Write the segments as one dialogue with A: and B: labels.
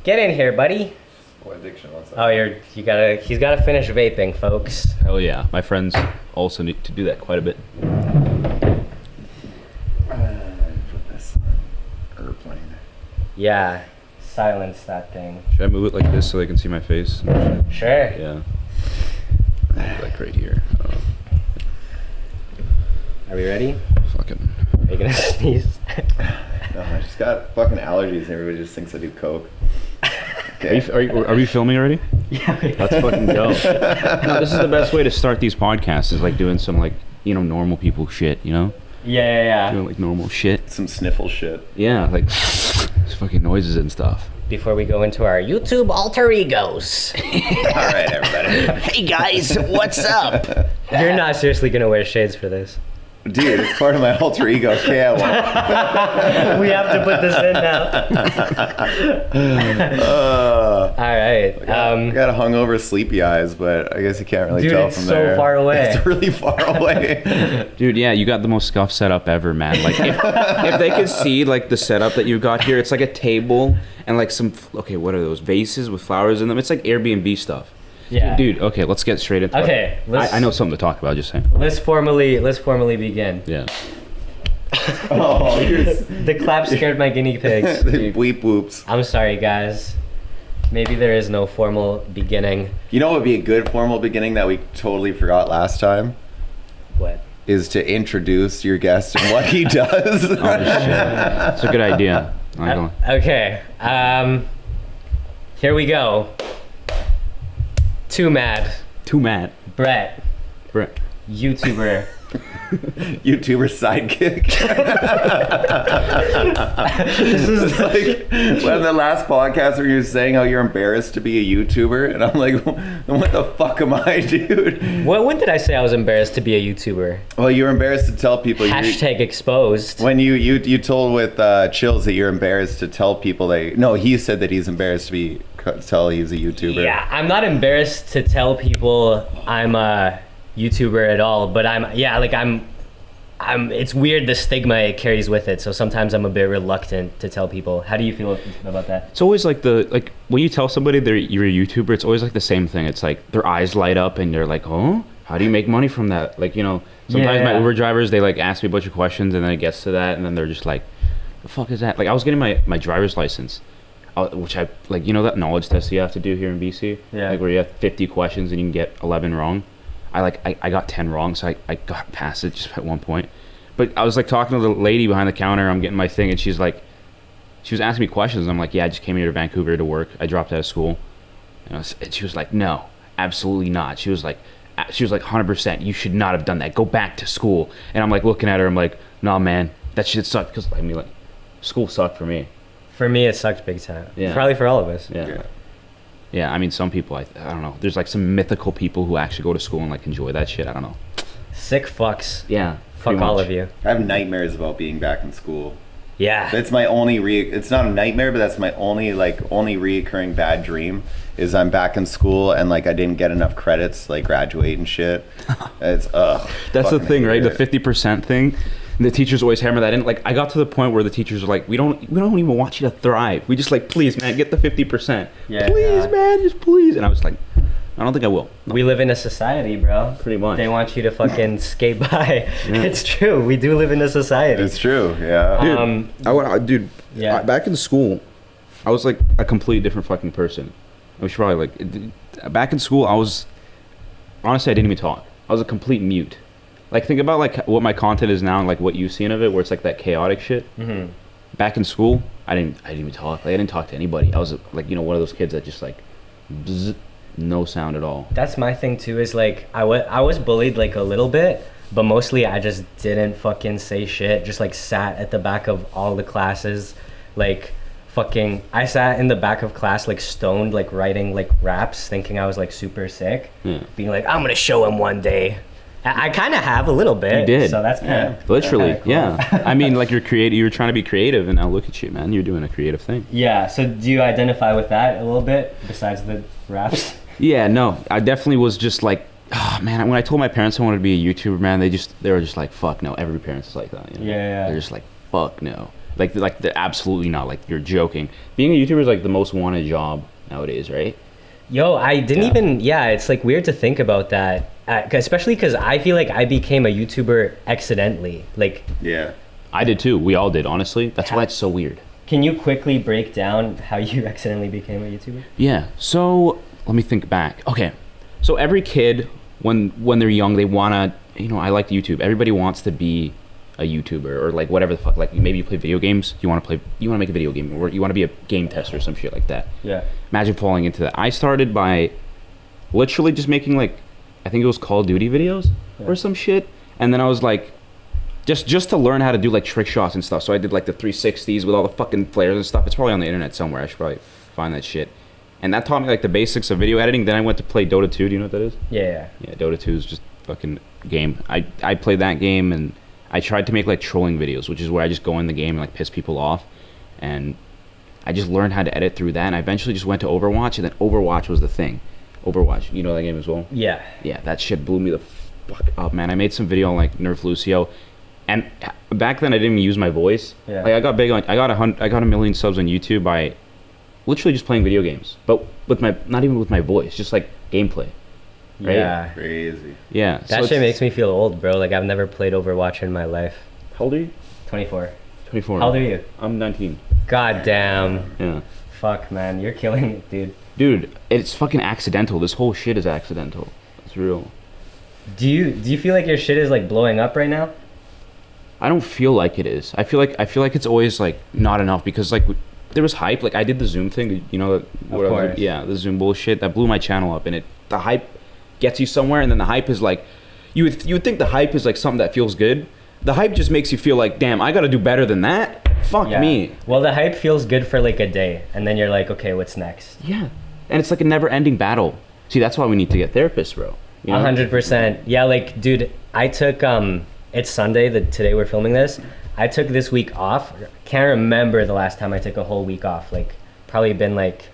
A: Get in here, buddy.
B: What addiction was that?
A: Oh, he's gotta finish vaping, folks.
C: Hell yeah. My friends also need to do that quite a bit.
B: Put this on airplane.
A: Yeah, silence that thing.
C: Should I move it like this so they can see my face?
A: Sure.
C: Yeah. Like right here.
A: Are we ready?
C: Fucking.
A: Are you gonna sneeze?
B: No, I just got fucking allergies and everybody just thinks I do coke. Okay.
C: Are we filming already?
A: Yeah.
C: That's fucking dope. No, this is the best way to start these podcasts, is like doing some like, normal people shit,
A: Yeah.
C: Doing like normal shit.
B: Some sniffle shit.
C: Yeah, like just fucking noises and stuff.
A: Before we go into our YouTube alter egos.
B: Alright, everybody.
C: Hey guys, what's up?
A: You're not seriously gonna wear shades for this.
B: Dude, it's part of my alter ego. Okay, I won't.
A: We have to put this in now. All right.
B: I got hungover, sleepy eyes, but I guess you can't really tell from there.
A: Dude, it's so far away.
B: It's really far away.
C: Dude, yeah, you got the most scuffed setup ever, man. Like, if they could see, like, the setup that you got here, it's like a table and, like, what are those, vases with flowers in them? It's like Airbnb stuff.
A: Yeah.
C: Dude, okay, let's get straight into
A: it.
C: I know something to talk about, just saying.
A: Let's formally begin.
C: Yeah.
B: Oh,
A: The clap scared my guinea pigs.
B: the bleep whoops.
A: I'm sorry, guys. Maybe there is no formal beginning.
B: You know what would be a good formal beginning that we totally forgot last time?
A: What?
B: Is to introduce your guest and what he does.
C: Oh, shit. That's a good idea.
A: Okay. Here we go. Twomad. Brett. YouTuber.
B: YouTuber sidekick. This is like when the last podcast where you were saying how you're embarrassed to be a YouTuber, and I'm like, what the fuck am I, dude?
A: When did I say I was embarrassed to be a YouTuber?
B: Well, you're embarrassed to tell people.
A: Hashtag exposed.
B: When you told with Chills that you're embarrassed to tell people that. No, he said that he's embarrassed to tell he's a YouTuber.
A: Yeah, I'm not embarrassed to tell people I'm a YouTuber at all, but I'm it's weird, the stigma it carries with it, so sometimes I'm a bit reluctant to tell people. How do you feel about that?
C: It's always like when you tell somebody you're a YouTuber, it's always like the same thing. It's like their eyes light up and they're like, oh, how do you make money from that? Like, sometimes my Uber drivers, they like ask me a bunch of questions and then it gets to that and then they're just like, the fuck is that? Like, I was getting my driver's license, which I like, that knowledge test you have to do here in BC, like where you have 50 questions and you can get 11 wrong. I got 10 wrong, so I got past it just at one point. But I was like talking to the lady behind the counter, I'm getting my thing, and she was asking me questions, and I'm like, yeah, I just came here to Vancouver to work. I dropped out of school. And she was like, no, absolutely not. She was like 100%, you should not have done that. Go back to school. And I'm like looking at her, I'm like, nah, man, that shit sucked. Because school sucked for me.
A: For me, it sucked big time.
C: Yeah.
A: Probably for all of us.
C: Yeah, I mean, some people, I don't know. There's like some mythical people who actually go to school and like enjoy that shit. I don't know.
A: Sick fucks.
C: Yeah.
A: Fuck all of you.
B: I have nightmares about being back in school.
A: Yeah.
B: That's my only it's not a nightmare, but that's my only reoccurring bad dream is I'm back in school and like I didn't get enough credits to like graduate and shit. It's
C: That's the thing, right? The 50% thing. The teachers always hammer that in. Like, I got to the point where the teachers are like, we don't even want you to thrive. We just like, please, man, get the 50%.
A: Yeah,
C: please, man, just please. And I was like, I don't think I will. No.
A: We live in a society, bro.
C: Pretty much.
A: They want you to fucking skate by. Yeah. It's true. We do live in a society.
B: It's true, yeah.
C: Dude, back in school, I was like a completely different fucking person. I was probably like, back in school, honestly, I didn't even talk. I was a complete mute. Like, think about like what my content is now and like what you've seen of it, where it's like that chaotic shit. Mm-hmm. Back in school, I didn't even talk. Like, I didn't talk to anybody. I was like, one of those kids that just like, bzz, no sound at all.
A: That's my thing too. Is like I was bullied like a little bit, but mostly I just didn't fucking say shit. Just like sat at the back of all the classes, like fucking. I sat in the back of class like stoned, like writing like raps, thinking I was like super sick, being like, I'm gonna show him one day. I kind of have a little bit.
C: You did.
A: So that's kind of
C: literally,
A: cool.
C: yeah. I mean, like you're trying to be creative, and now look at you, man. You're doing a creative thing.
A: Yeah. So do you identify with that a little bit besides the raps?
C: Yeah. No, I definitely was just like, oh man. When I told my parents I wanted to be a YouTuber, man, they were just like, fuck no. Every parent is like that.
A: Yeah.
C: They're just like, fuck no. Absolutely not. Like, you're joking. Being a YouTuber is like the most wanted job nowadays, right?
A: Yo, I didn't even. Yeah, it's like weird to think about that, especially because I feel like I became a YouTuber accidentally. Like,
B: Yeah.
C: I did too. We all did, honestly. That's why it's so weird.
A: can you quickly break down how you accidentally became a YouTuber?
C: Yeah. So let me think back. Okay. So every kid, when they're young, they wanna, I like YouTube. Everybody wants to be a YouTuber or like whatever the fuck. Like maybe you play video games. You want to make a video game, or you want to be a game tester or some shit like that.
A: Yeah.
C: Imagine falling into that. I started by literally just making like, I think it was Call of Duty videos or some shit, and then I was like, just to learn how to do like trick shots and stuff. So I did like the 360s with all the fucking flares and stuff. It's probably on the internet somewhere. I should probably find that shit. And that taught me like the basics of video editing. Then I went to play Dota 2. Do you know what that is?
A: Yeah.
C: Yeah, Dota 2 is just fucking game. I played that game, and I tried to make like trolling videos, which is where I just go in the game and like piss people off. And I just learned how to edit through that, and I eventually just went to Overwatch, and then Overwatch was the thing. Overwatch, you know that game as well?
A: Yeah.
C: Yeah, that shit blew me the fuck up, man. I made some video on like Nerf Lucio, and back then I didn't even use my voice.
A: Yeah.
C: Like I got big on, I got a million subs on YouTube by literally just playing video games, but with not even with my voice, just like gameplay. Right?
A: Yeah.
B: Crazy.
C: Yeah.
A: That shit makes me feel old, bro. Like I've never played Overwatch in my life.
C: How old are you?
A: 24.
C: 24.
A: How old are you?
C: I'm 19.
A: God damn.
C: Yeah.
A: Fuck, man. You're killing it, dude.
C: Dude, it's fucking accidental. This whole shit is accidental. It's real.
A: Do you feel like your shit is like blowing up right now?
C: I don't feel like it is. I feel like it's always like not enough, because like there was hype. Like I did the Zoom thing, you know, the Zoom bullshit that blew my channel up, and the hype gets you somewhere, and then the hype is like, you would think the hype is like something that feels good. The hype just makes you feel like, damn, I got to do better than that. Fuck me.
A: Well, the hype feels good for like a day, and then you're like, okay, what's next?
C: Yeah, and it's like a never-ending battle. See, that's why we need to get therapists, bro.
A: 100%. Yeah, like, dude, I took it's Sunday. Today we're filming this. I took this week off. Can't remember the last time I took a whole week off. Like, probably been like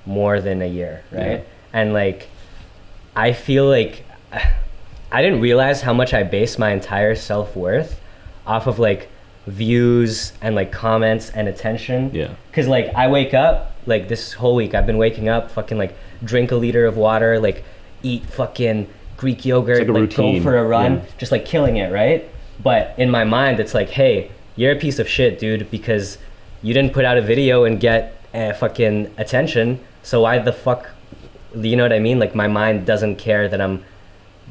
A: more than a year, right?
C: Yeah.
A: And like, I feel like I didn't realize how much I base my entire self-worth off of like views and like comments and attention.
C: Yeah.
A: Cause like I wake up, like this whole week I've been waking up, fucking like drink a liter of water, like eat fucking Greek yogurt,
C: it's like a routine.
A: Go for a run, just like killing it, right? But in my mind it's like, hey, you're a piece of shit, dude, because you didn't put out a video and get fucking attention. So why the fuck, you know what I mean? Like my mind doesn't care that I'm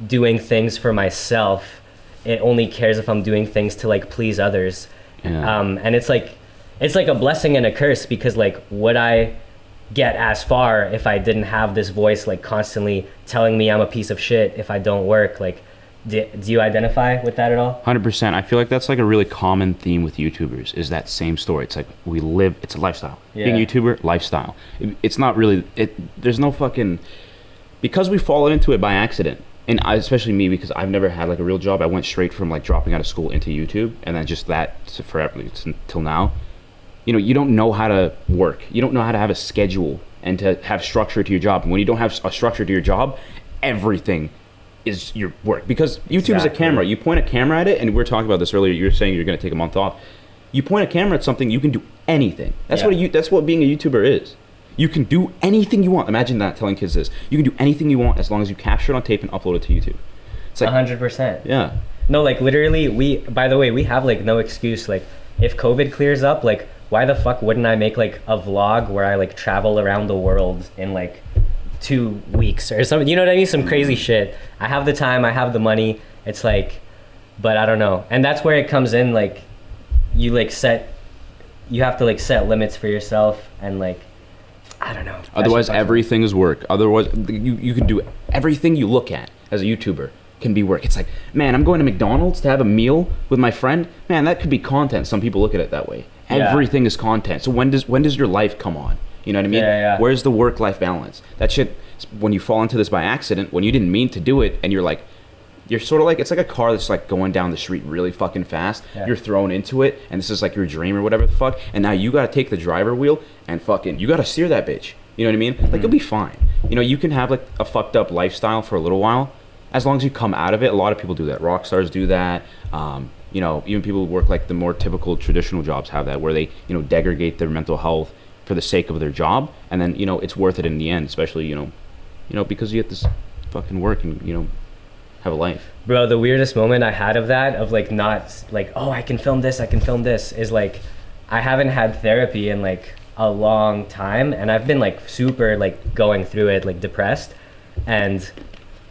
A: doing things for myself. It only cares if I'm doing things to like please others.
C: Yeah.
A: And it's like a blessing and a curse, because like would I get as far if I didn't have this voice like constantly telling me I'm a piece of shit if I don't work? Like do you identify with that at all?
C: 100%. I feel like that's like a really common theme with YouTubers, is that same story. It's like it's a lifestyle.
A: Yeah.
C: Being a YouTuber, lifestyle. It's not really, there's no fucking, because we fall into it by accident. And especially me, because I've never had like a real job. I went straight from like dropping out of school into YouTube, and then just that forever until now. You don't know how to work. You don't know how to have a schedule and to have structure to your job. And when you don't have a structure to your job, everything is your work. Because YouTube is a camera. You point a camera at it, and we were talking about this earlier. You were saying you're going to take a month off. You point a camera at something, you can do anything. That's what being a YouTuber is. You can do anything you want. Imagine that, telling kids this. You can do anything you want as long as you capture it on tape and upload it to YouTube. It's like
A: 100%.
C: Yeah.
A: No, like literally by the way, we have like no excuse. Like if COVID clears up, like why the fuck wouldn't I make like a vlog where I like travel around the world in like 2 weeks or something? You know what I mean? Some crazy shit. I have the time, I have the money. It's like, but I don't know. And that's where it comes in. Like you have to like set limits for yourself, and like, I don't know.
C: Otherwise, everything is work. Otherwise, you can do everything you look at as a YouTuber can be work. It's like, man, I'm going to McDonald's to have a meal with my friend. Man, that could be content. Some people look at it that way. Yeah. Everything is content. So when does your life come on? You know what I mean?
A: Yeah.
C: Where's the work-life balance? That shit, when you fall into this by accident, when you didn't mean to do it, and you're sort of like, it's like a car that's like going down the street really fucking fast. Yeah. You're thrown into it, and this is like your dream or whatever the fuck, and now you gotta take the driver wheel and fucking, you gotta steer that bitch. You know what I mean? Mm-hmm. Like, you'll be fine. You can have like a fucked up lifestyle for a little while, as long as you come out of it. A lot of people do that. Rock stars do that. you know, even people who work like the more typical traditional jobs have that, where they, you know, degrade their mental health for the sake of their job, and then, you know, it's worth it in the end, especially, you know, because you have to fucking work and, you know, have a life.
A: Bro, the weirdest moment I had of that, of like not like, oh, I can film this, is like, I haven't had therapy in like a long time, and I've been like super like going through it, like depressed, and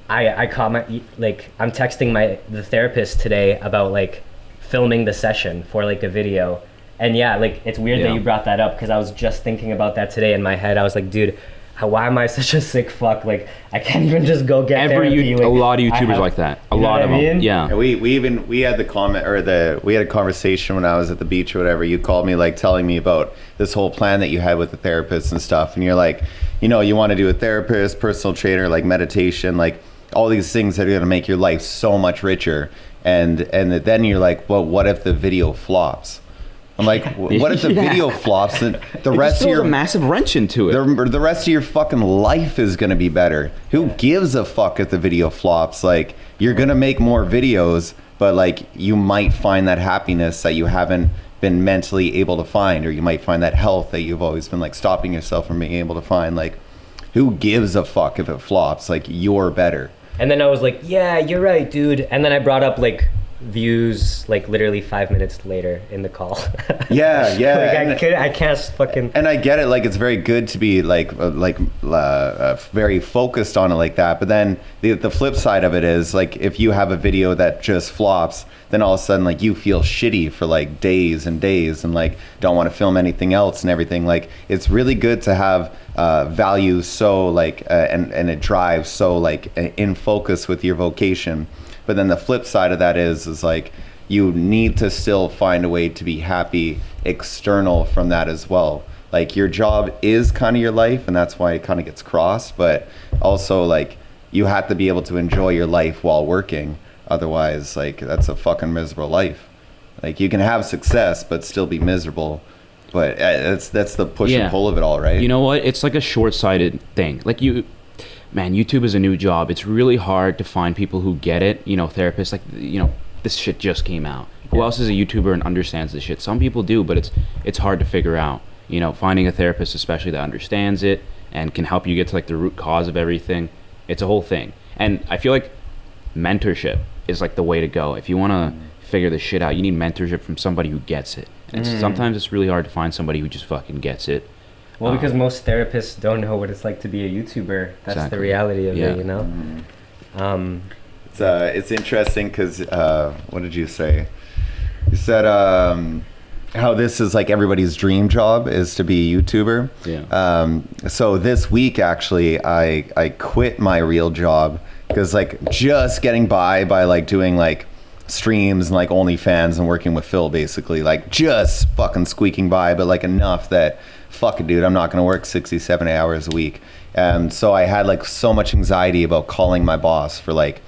A: I caught like, I'm texting the therapist today about like filming the session for like a video. And yeah, like, it's weird that you brought that up, because I was just thinking about that today in my head. I was like, dude, why am I such a sick fuck? Like, I can't even just go get therapy.
C: A lot of YouTubers like that. A lot of them. Yeah.
B: And we had the comment, or we had a conversation when I was at the beach or whatever. You called me like telling me about this whole plan that you had with the therapist and stuff. And you're like, you know, you want to do a therapist, personal trainer, like meditation, like all these things that are going to make your life so much richer. And then you're like, well, what if the video flops? I'm like, what if the video flops and the rest of your
C: a massive wrench into it?
B: The rest of your fucking life is gonna be better. Who gives a fuck if the video flops? Like, you're gonna make more videos, but like, you might find that happiness that you haven't been mentally able to find, or you might find that health that you've always been like stopping yourself from being able to find. Like, who gives a fuck if it flops? Like, you're better.
A: And then I was like, yeah, you're right, dude. And then I brought up like views like literally 5 minutes later in the call.
B: Yeah.
A: Like, I can't fucking.
B: And I get it. Like, it's very good to be very focused on it like that. But then the flip side of it is, like, if you have a video that just flops, then all of a sudden, like, you feel shitty for like days and days, and like don't want to film anything else and everything. Like, it's really good to have value so like and it drives so like in focus with your vocation. But then the flip side of that is like, you need to still find a way to be happy external from that as well. Like, your job is kind of your life, and that's why it kind of gets crossed. But also, like, you have to be able to enjoy your life while working. Otherwise, like, that's a fucking miserable life. Like, you can have success but still be miserable. But that's the push and pull of it all, right?
C: You know what? It's like a short-sighted thing. Like, man, YouTube is a new job. It's really hard to find people who get it. You know, therapists, like, you know, this shit just came out. Who else is a YouTuber and understands this shit? Some people do, but it's hard to figure out. You know, finding a therapist especially that understands it and can help you get to like the root cause of everything. It's a whole thing. And I feel like mentorship is like the way to go. If you want to figure this shit out, you need mentorship from somebody who gets it. And sometimes it's really hard to find somebody who just fucking gets it.
A: Well, because most therapists don't know what it's like to be a YouTuber. That's exactly the reality of it, you know?
B: It's interesting because, what did you say? You said how this is like everybody's dream job is to be a YouTuber.
C: Yeah.
B: So this week, actually, I quit my real job because, like, just getting by like doing like streams and like OnlyFans and working with Phil, basically, like just fucking squeaking by, but like enough that, fuck it, dude, I'm not gonna work 67 hours a week. So I had like so much anxiety about calling my boss for like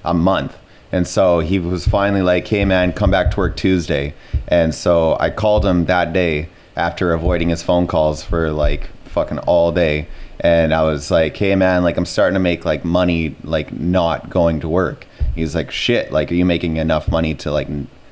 B: a month. And so he was finally like, hey man, come back to work Tuesday. And so I called him that day after avoiding his phone calls for like fucking all day. And I was like, hey man, like, I'm starting to make like money, like not going to work. He's like, shit, like, are you making enough money to like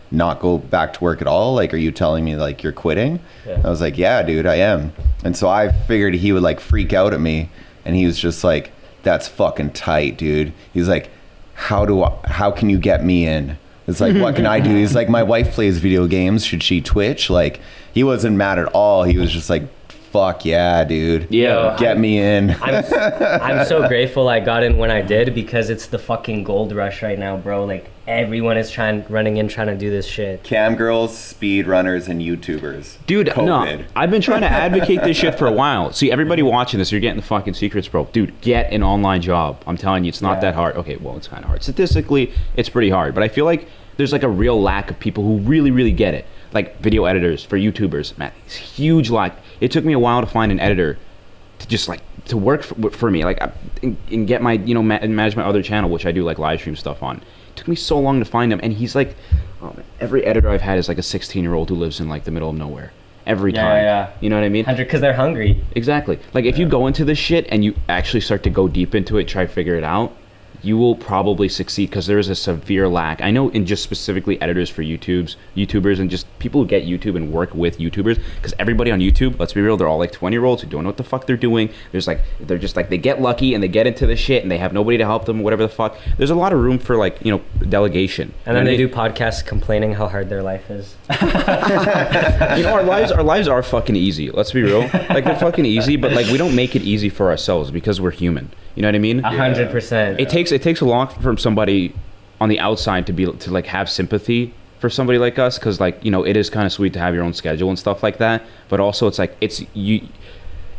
B: not go back to work at all? Like, are you telling me like you're quitting? I was like, yeah, dude, I am. And so I figured he would like freak out at me, and he was just like, that's fucking tight, dude. He's like, how can you get me in? It's like, what can I do? He's like, my wife plays video games. Should she Twitch? Like, he wasn't mad at all. He was just like, fuck yeah, dude.
A: Yeah,
B: get me in.
A: I'm so grateful I got in when I did, because it's the fucking gold rush right now, bro. Like, everyone is running in trying to do this shit.
B: Cam girls, speed runners, and YouTubers.
C: Dude, COVID. No, I've been trying to advocate this shit for a while. See, everybody watching this, you're getting the fucking secrets, bro. Dude, get an online job. I'm telling you, it's not that hard. Okay, well, it's kind of hard. Statistically, it's pretty hard. But I feel like there's like a real lack of people who really, really get it. Like video editors for YouTubers, man, it's huge lack. It took me a while to find an editor to just like to work for me, like and get my, you know, manage my other channel, which I do like live stream stuff on. It took me so long to find him, and he's like, oh man, every editor I've had is like a 16-year-old who lives in like the middle of nowhere. Every time.
A: Yeah.
C: You know what I mean?
A: Because they're hungry.
C: Exactly. Like if you go into this shit and you actually start to go deep into it, try to figure it out, you will probably succeed because there is a severe lack. I know in just specifically editors for YouTubers and just people who get YouTube and work with YouTubers, because everybody on YouTube, let's be real, they're all like 20-year-olds who don't know what the fuck they're doing. They're just like, they get lucky and they get into the shit and they have nobody to help them, whatever the fuck. There's a lot of room for like, you know, delegation.
A: And then they do podcasts complaining how hard their life is.
C: You know, our lives are fucking easy. Let's be real. Like, they're fucking easy, but like we don't make it easy for ourselves because we're human. You know what I mean?
A: 100%.
C: It takes a lot from somebody on the outside to like have sympathy for somebody like us, because like, you know, it is kind of sweet to have your own schedule and stuff like that, but also it's like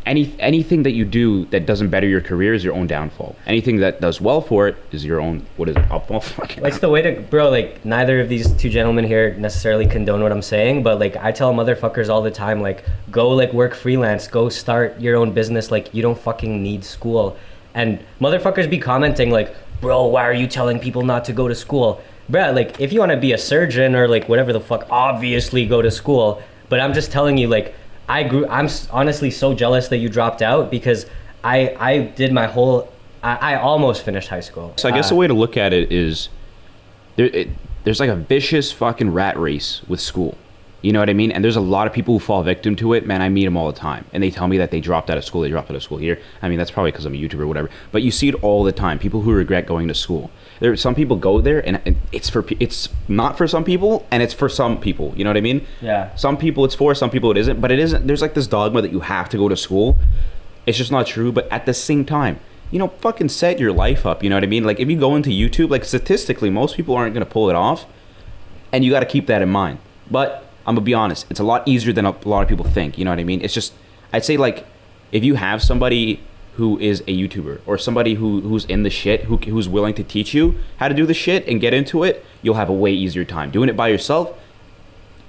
C: anything that you do that doesn't better your career is your own downfall. Anything that does well for it is your own, what is it, upfall?
A: It's the way to, bro, like neither of these two gentlemen here necessarily condone what I'm saying, but like I tell motherfuckers all the time, like go like work freelance, go start your own business, like you don't fucking need school. And motherfuckers be commenting like, bro, why are you telling people not to go to school? Bruh, like if you want to be a surgeon or like whatever the fuck, obviously go to school. But I'm just telling you, like I'm honestly so jealous that you dropped out, because I did my whole, I almost finished high school.
C: So I guess the way to look at it is there's like a vicious fucking rat race with school. You know what I mean? And there's a lot of people who fall victim to it. Man, I meet them all the time. And they tell me that they dropped out of school here. I mean, that's probably because I'm a YouTuber or whatever. But you see it all the time. People who regret going to school. Some people go there and it's not for some people and it's for some people. You know what I mean?
A: Yeah.
C: Some people it's for, some people it isn't. But it isn't. There's like this dogma that you have to go to school. It's just not true. But at the same time, you know, fucking set your life up. You know what I mean? Like if you go into YouTube, like statistically, most people aren't going to pull it off. And you got to keep that in mind. But I'm gonna be honest, it's a lot easier than a lot of people think. You know what I mean? It's just, I'd say like, if you have somebody who is a YouTuber or somebody who's in the shit, who's willing to teach you how to do the shit and get into it, you'll have a way easier time. Doing it by yourself,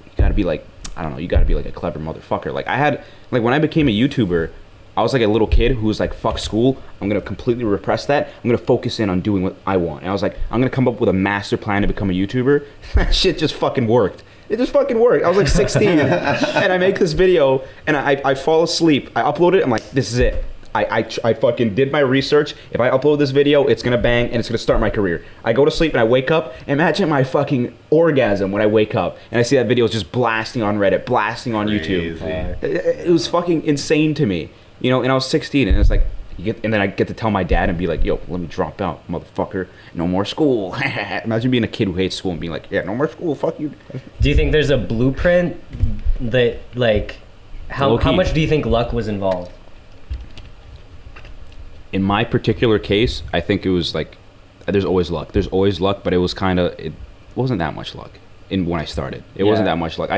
C: you gotta be like, I don't know, you gotta be like a clever motherfucker. Like I had, like when I became a YouTuber, I was like a little kid who was like, fuck school, I'm gonna completely repress that. I'm gonna focus in on doing what I want. And I was like, I'm gonna come up with a master plan to become a YouTuber. That shit just fucking worked. It just fucking worked. I was like 16 and I make this video and I fall asleep. I upload it. I'm like, this is it. I fucking did my research. If I upload this video, it's going to bang and it's going to start my career. I go to sleep and I wake up. Imagine my fucking orgasm when I wake up and I see that video is just blasting on Reddit, blasting on YouTube. It was fucking insane to me. You know, and I was 16 and it's like, and then I get to tell my dad and be like, yo, let me drop out, motherfucker. No more school. Imagine being a kid who hates school and being like, yeah, no more school, fuck you.
A: Do you think there's a blueprint that, like, how much do you think luck was involved?
C: In my particular case, I think it was like, there's always luck, but it was kind of, it wasn't that much luck when I started. It wasn't that much luck.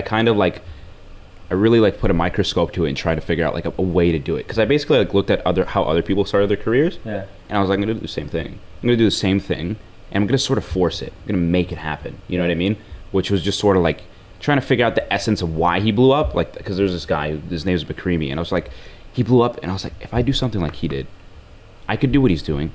C: I really like put a microscope to it and try to figure out like a way to do it, because I basically like looked at how other people started their careers, and I was like, I'm gonna do the same thing. I'm gonna do the same thing, and I'm gonna sort of force it. I'm gonna make it happen. You know what I mean? Which was just sort of like trying to figure out the essence of why he blew up. Like, because there's this guy, his name is Bakrimi, and I was like, he blew up, and I was like, if I do something like he did, I could do what he's doing.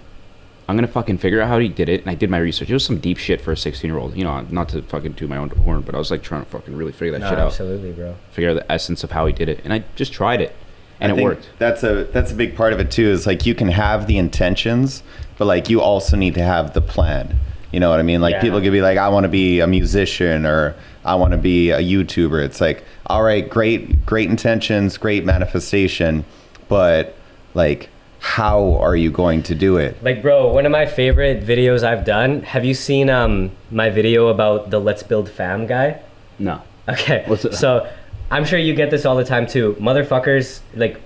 C: I'm gonna fucking figure out how he did it, and I did my research. It was some deep shit for a 16-year-old. You know, not to fucking toot my own horn, but I was like trying to fucking really figure that shit out.
A: Absolutely, bro.
C: Figure out the essence of how he did it, and I just tried it, and it worked.
B: That's a big part of it too. Is like you can have the intentions, but like you also need to have the plan. You know what I mean? Like people could be like, I want to be a musician or I want to be a YouTuber. It's like, all right, great intentions, great manifestation, but like, how are you going to do it?
A: Like, bro, one of my favorite videos I've done, have you seen my video about the Let's Build Fam guy?
C: No.
A: Okay. So I'm sure you get this all the time too. Motherfuckers like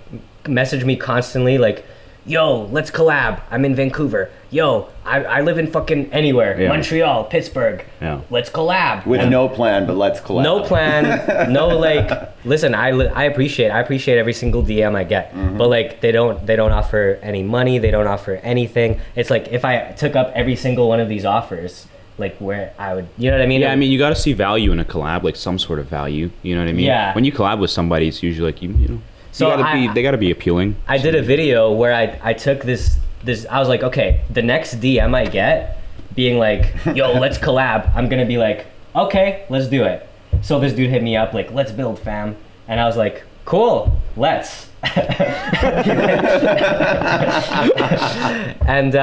A: message me constantly like, yo, let's collab. I'm in Vancouver. Yo, I live in fucking anywhere. Yeah. Montreal, Pittsburgh. Yeah. Let's collab.
B: With no plan, but let's collab.
A: No plan. No, like, listen, I appreciate every single DM I get. Mm-hmm. But like they don't offer any money, they don't offer anything. It's like if I took up every single one of these offers, like where I would, you know what I mean?
C: Yeah, I mean, you got to see value in a collab, like some sort of value. You know what I mean? Yeah. When you collab with somebody, it's usually like you know. So they gotta be appealing.
A: I did a video where I took this. I was like, okay, the next DM I get, being like, yo, let's collab. I'm gonna be like, okay, let's do it. So this dude hit me up like, let's build, fam, and I was like, cool, let's. And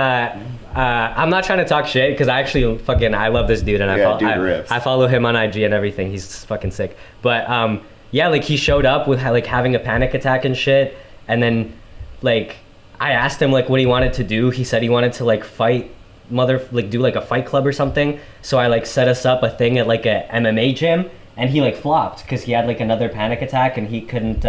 A: I'm not trying to talk shit because I actually I love this dude and I follow him on IG and everything. He's fucking sick. But yeah, like he showed up with like having a panic attack and shit, and then like I asked him like what he wanted to do. He said he wanted to like do like a fight club or something. So I like set us up a thing at like a MMA gym, and he like flopped because he had like another panic attack and he couldn't.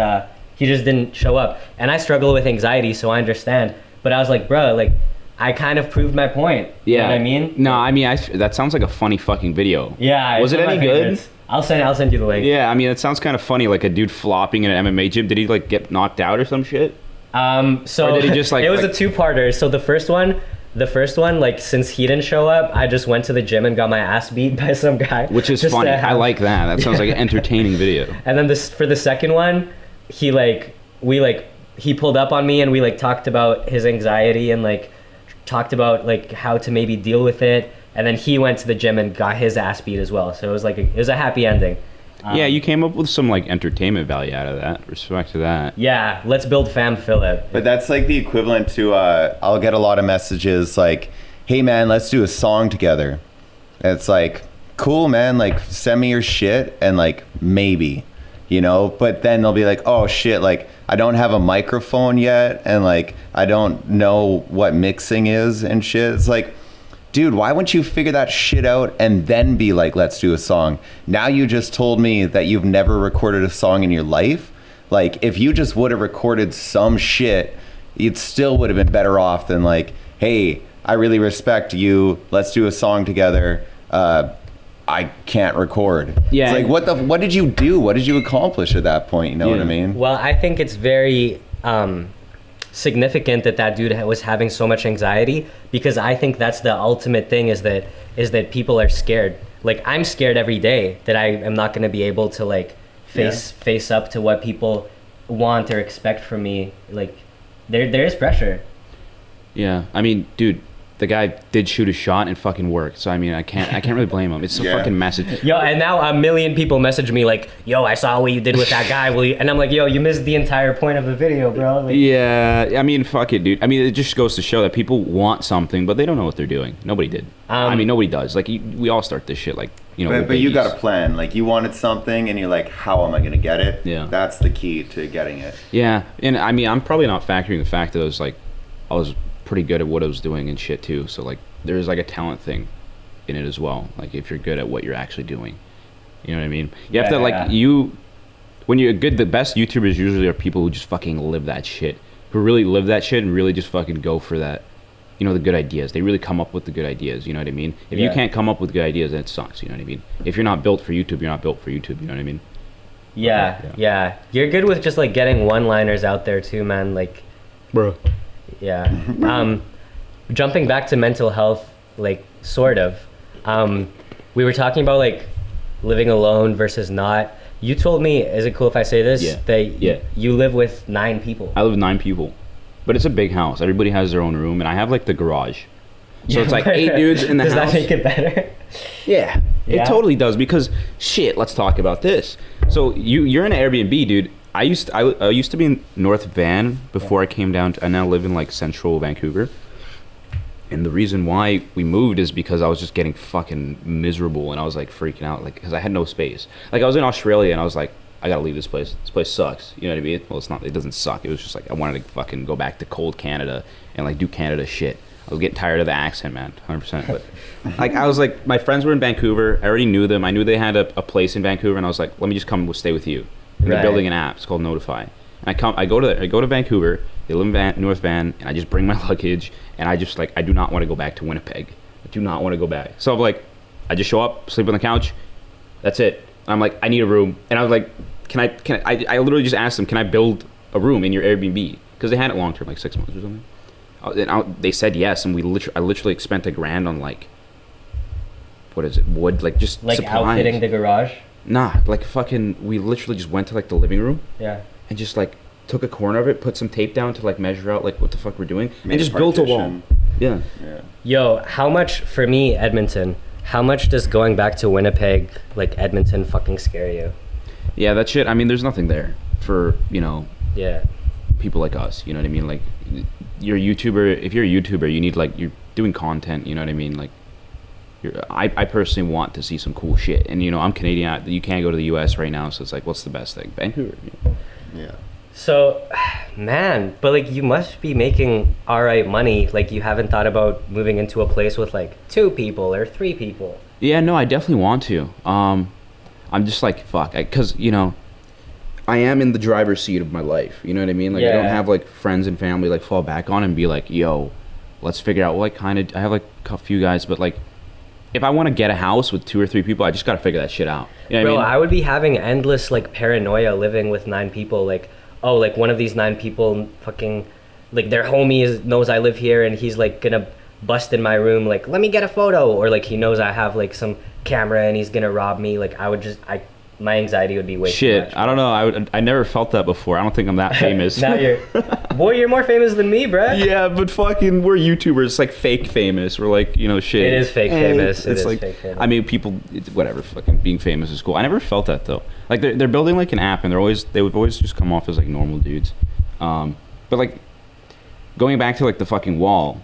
A: He just didn't show up. And I struggle with anxiety, so I understand. But I was like, bro, like I kind of proved my point.
C: Yeah.
A: You know what I mean?
C: No, I mean that sounds like a funny fucking video.
A: Yeah.
C: Was it any good?
A: I'll send you the link.
C: Yeah, I mean it sounds kind of funny, like a dude flopping in an MMA gym. Did he like get knocked out or some shit?
A: So
C: or did he just like
A: it was a two-parter. So the first one, like since he didn't show up, I just went to the gym and got my ass beat by some guy.
C: Which is funny. I like that. That sounds like an entertaining video.
A: And then for the second one, he pulled up on me and we like talked about his anxiety and like talked about like how to maybe deal with it. And then he went to the gym and got his ass beat as well. So it was like it was a happy ending.
C: Yeah, you came up with some like entertainment value out of that. Respect to that.
A: Yeah, let's build fam Philip.
B: But that's like the equivalent to I'll get a lot of messages like, "Hey man, let's do a song together." And it's like, cool man, like send me your shit and like maybe, you know. But then they'll be like, "Oh shit, like I don't have a microphone yet, and like I don't know what mixing is and shit." It's like, dude, why wouldn't you figure that shit out and then be like, let's do a song? Now you just told me that you've never recorded a song in your life. Like, if you just would have recorded some shit, it still would have been better off than like, hey, I really respect you. Let's do a song together. I can't record.
C: Yeah.
B: It's like, what did you do? What did you accomplish at that point? You know what I mean?
A: Well, I think it's very significant that dude was having so much anxiety, because I think that's the ultimate thing is that people are scared. Like I'm scared every day that I am not going to be able to like face up to what people want or expect from me. Like there is pressure.
C: Yeah, I mean, dude, the guy did shoot a shot and fucking worked. So I mean, I can't really blame him. It's a fucking message.
A: Yo, and now 1 million people message me like, "Yo, I saw what you did with that guy. Will you?" And I'm like, "Yo, you missed the entire point of the video, bro." Like,
C: yeah, I mean, fuck it, dude. I mean, it just goes to show that people want something, but they don't know what they're doing. Nobody did. I mean, nobody does. Like, we all start this shit, like, you know.
B: But you got a plan. Like, you wanted something, and you're like, "How am I gonna get it?"
C: Yeah,
B: that's the key to getting it.
C: Yeah, and I mean, I'm probably not factoring the fact that I was pretty good at what I was doing and shit too. So like, there's like a talent thing in it as well. Like if you're good at what you're actually doing, you know what I mean? You have to like when you're good, the best YouTubers usually are people who just fucking live that shit, who really live that shit and really just fucking go for that, you know, the good ideas. They really come up with the good ideas, you know what I mean? If you can't come up with good ideas, then it sucks, you know what I mean? If you're not built for YouTube, you're not built for YouTube, you know what I mean?
A: Yeah. You're good with just like getting one-liners out there too, man. Like,
C: bro.
A: Yeah. Jumping back to mental health, like sort of. We were talking about like living alone versus not. You told me, is it cool if I say this?
C: Yeah.
A: You live with 9 people.
C: I live with 9 people, but it's a big house. Everybody has their own room, and I have like the garage. So it's like 8 dudes in the house.
A: Does that make it better?
C: Yeah, it totally does, because shit, let's talk about this. So you're in an Airbnb, dude. I used to be in North Van before I came down. I now live in like central Vancouver. And the reason why we moved is because I was just getting fucking miserable, and I was like freaking out, like, because I had no space. Like I was in Australia and I was like, I gotta leave this place. This place sucks. You know what I mean? Well, it's not. It doesn't suck. It was just like I wanted to fucking go back to cold Canada and like do Canada shit. I was getting tired of the accent, man, 100%. But like I was like, my friends were in Vancouver. I already knew them. I knew they had a place in Vancouver, and I was like, let me just come stay with you. And they're building an app. It's called Notify. And I go to Vancouver. They live in North Van, and I just bring my luggage, and I just like, I do not want to go back to Winnipeg. I do not want to go back. So I'm like, I just show up, sleep on the couch. That's it. I'm like, I need a room. And I was like, I literally just asked them, can I build a room in your Airbnb? Because they had it long term, like 6 months or something. And they said yes, and I literally spent $1,000 on like, what is it, wood, like just
A: like
C: supplies.
A: Outfitting the garage.
C: Nah, like fucking, we literally just went to like the living room.
A: Yeah.
C: And just like took a corner of it, put some tape down to like measure out like what the fuck we're doing, and just built a wall. Yeah.
A: Yo, how much, for me, Edmonton, how much does going back to Winnipeg, like Edmonton, fucking scare you?
C: Yeah, that shit, I mean, there's nothing there for, you know,
A: people
C: like us, you know what I mean? Like, you're a YouTuber, if you're a YouTuber, you need like, doing content. You know what I mean? Like, I personally want to see some cool shit, and you know, I'm Canadian. You can't go to the U.S. right now, so it's like, what's the best thing? Vancouver.
B: Yeah.
A: So, man, but like you must be making all right money. Like you haven't thought about moving into a place with like 2 people or 3 people.
C: Yeah, no, I definitely want to. I'm just like, fuck, because you know, I am in the driver's seat of my life. You know what I mean? Like, I don't have like friends and family like fall back on and be like, yo, let's figure out. Like, kind of, I have like a few guys, but like, if I want to get a house with 2 or 3 people, I just gotta figure that shit out. You know
A: Bro,
C: what I mean?
A: I would be having endless like paranoia living with 9 people. Like, oh, like one of these 9 people fucking, like their homie knows I live here and he's like gonna bust in my room, like, let me get a photo. Or like he knows I have like some camera and he's gonna rob me. Like my anxiety would be way too much.
C: I don't know. I never felt that before. I don't think I'm that famous.
A: Now you're more famous than me, bro.
C: Yeah, but fucking, we're YouTubers. It's like fake famous. We're like, you know, shit.
A: It is fake famous.
C: It's like,
A: fake famous.
C: I mean, people, whatever. Fucking being famous is cool. I never felt that though. Like they're building like an app, and they would always just come off as like normal dudes. But like going back to like the fucking wall,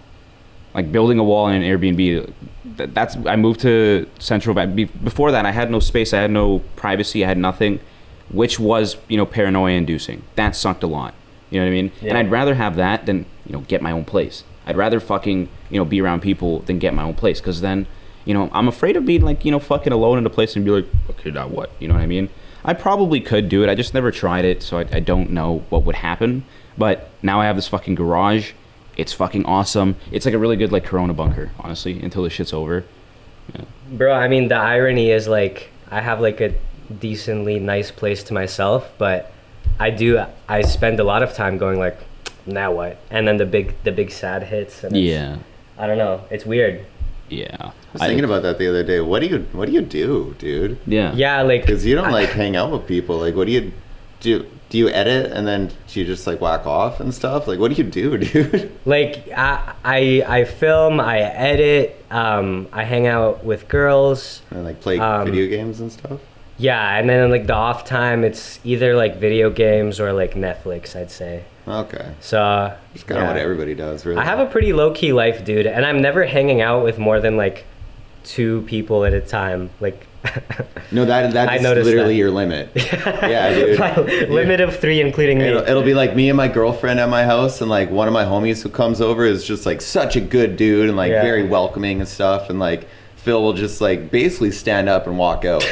C: like building a wall in an Airbnb. That's I moved to Central. Before that, I had no space. I had no privacy. I had nothing, which was, you know, paranoia inducing. That sucked a lot. You know what I mean? Yeah. And I'd rather have that than, you know, get my own place. I'd rather fucking, you know, be around people than get my own place, because then, you know, I'm afraid of being like, you know, fucking alone in a place and be like, okay, now what? You know what I mean? I probably could do it. I just never tried it, so I don't know what would happen. But now I have this fucking garage. It's fucking awesome. It's like a really good like Corona bunker, honestly, until this shit's over. Yeah.
A: Bro, I mean, the irony is like I have like a decently nice place to myself, but I spend a lot of time going like, now what? And then the big sad hits. And
C: yeah.
A: I don't know. It's weird.
C: Yeah.
B: I was thinking about that the other day. What do you do, dude?
C: Yeah.
A: Yeah, like,
B: because you don't like hang out with people. Like, what do you do? Do you edit and then do you just like whack off and stuff? Like, what do you do, dude?
A: Like, I film, I edit, I hang out with girls.
B: And like play video games and stuff?
A: Yeah, and then like the off time, it's either like video games or like Netflix, I'd say.
B: Okay.
A: So
B: it's kind of what everybody does, really.
A: I have a pretty low-key life, dude, and I'm never hanging out with more than like 2 people at a time. Like,
B: no, that's literally your limit. Yeah, dude.
A: My limit of 3, including me.
B: It'll be like me and my girlfriend at my house, and like one of my homies who comes over is just like such a good dude and like very welcoming and stuff, and like Phil will just like basically stand up and walk out.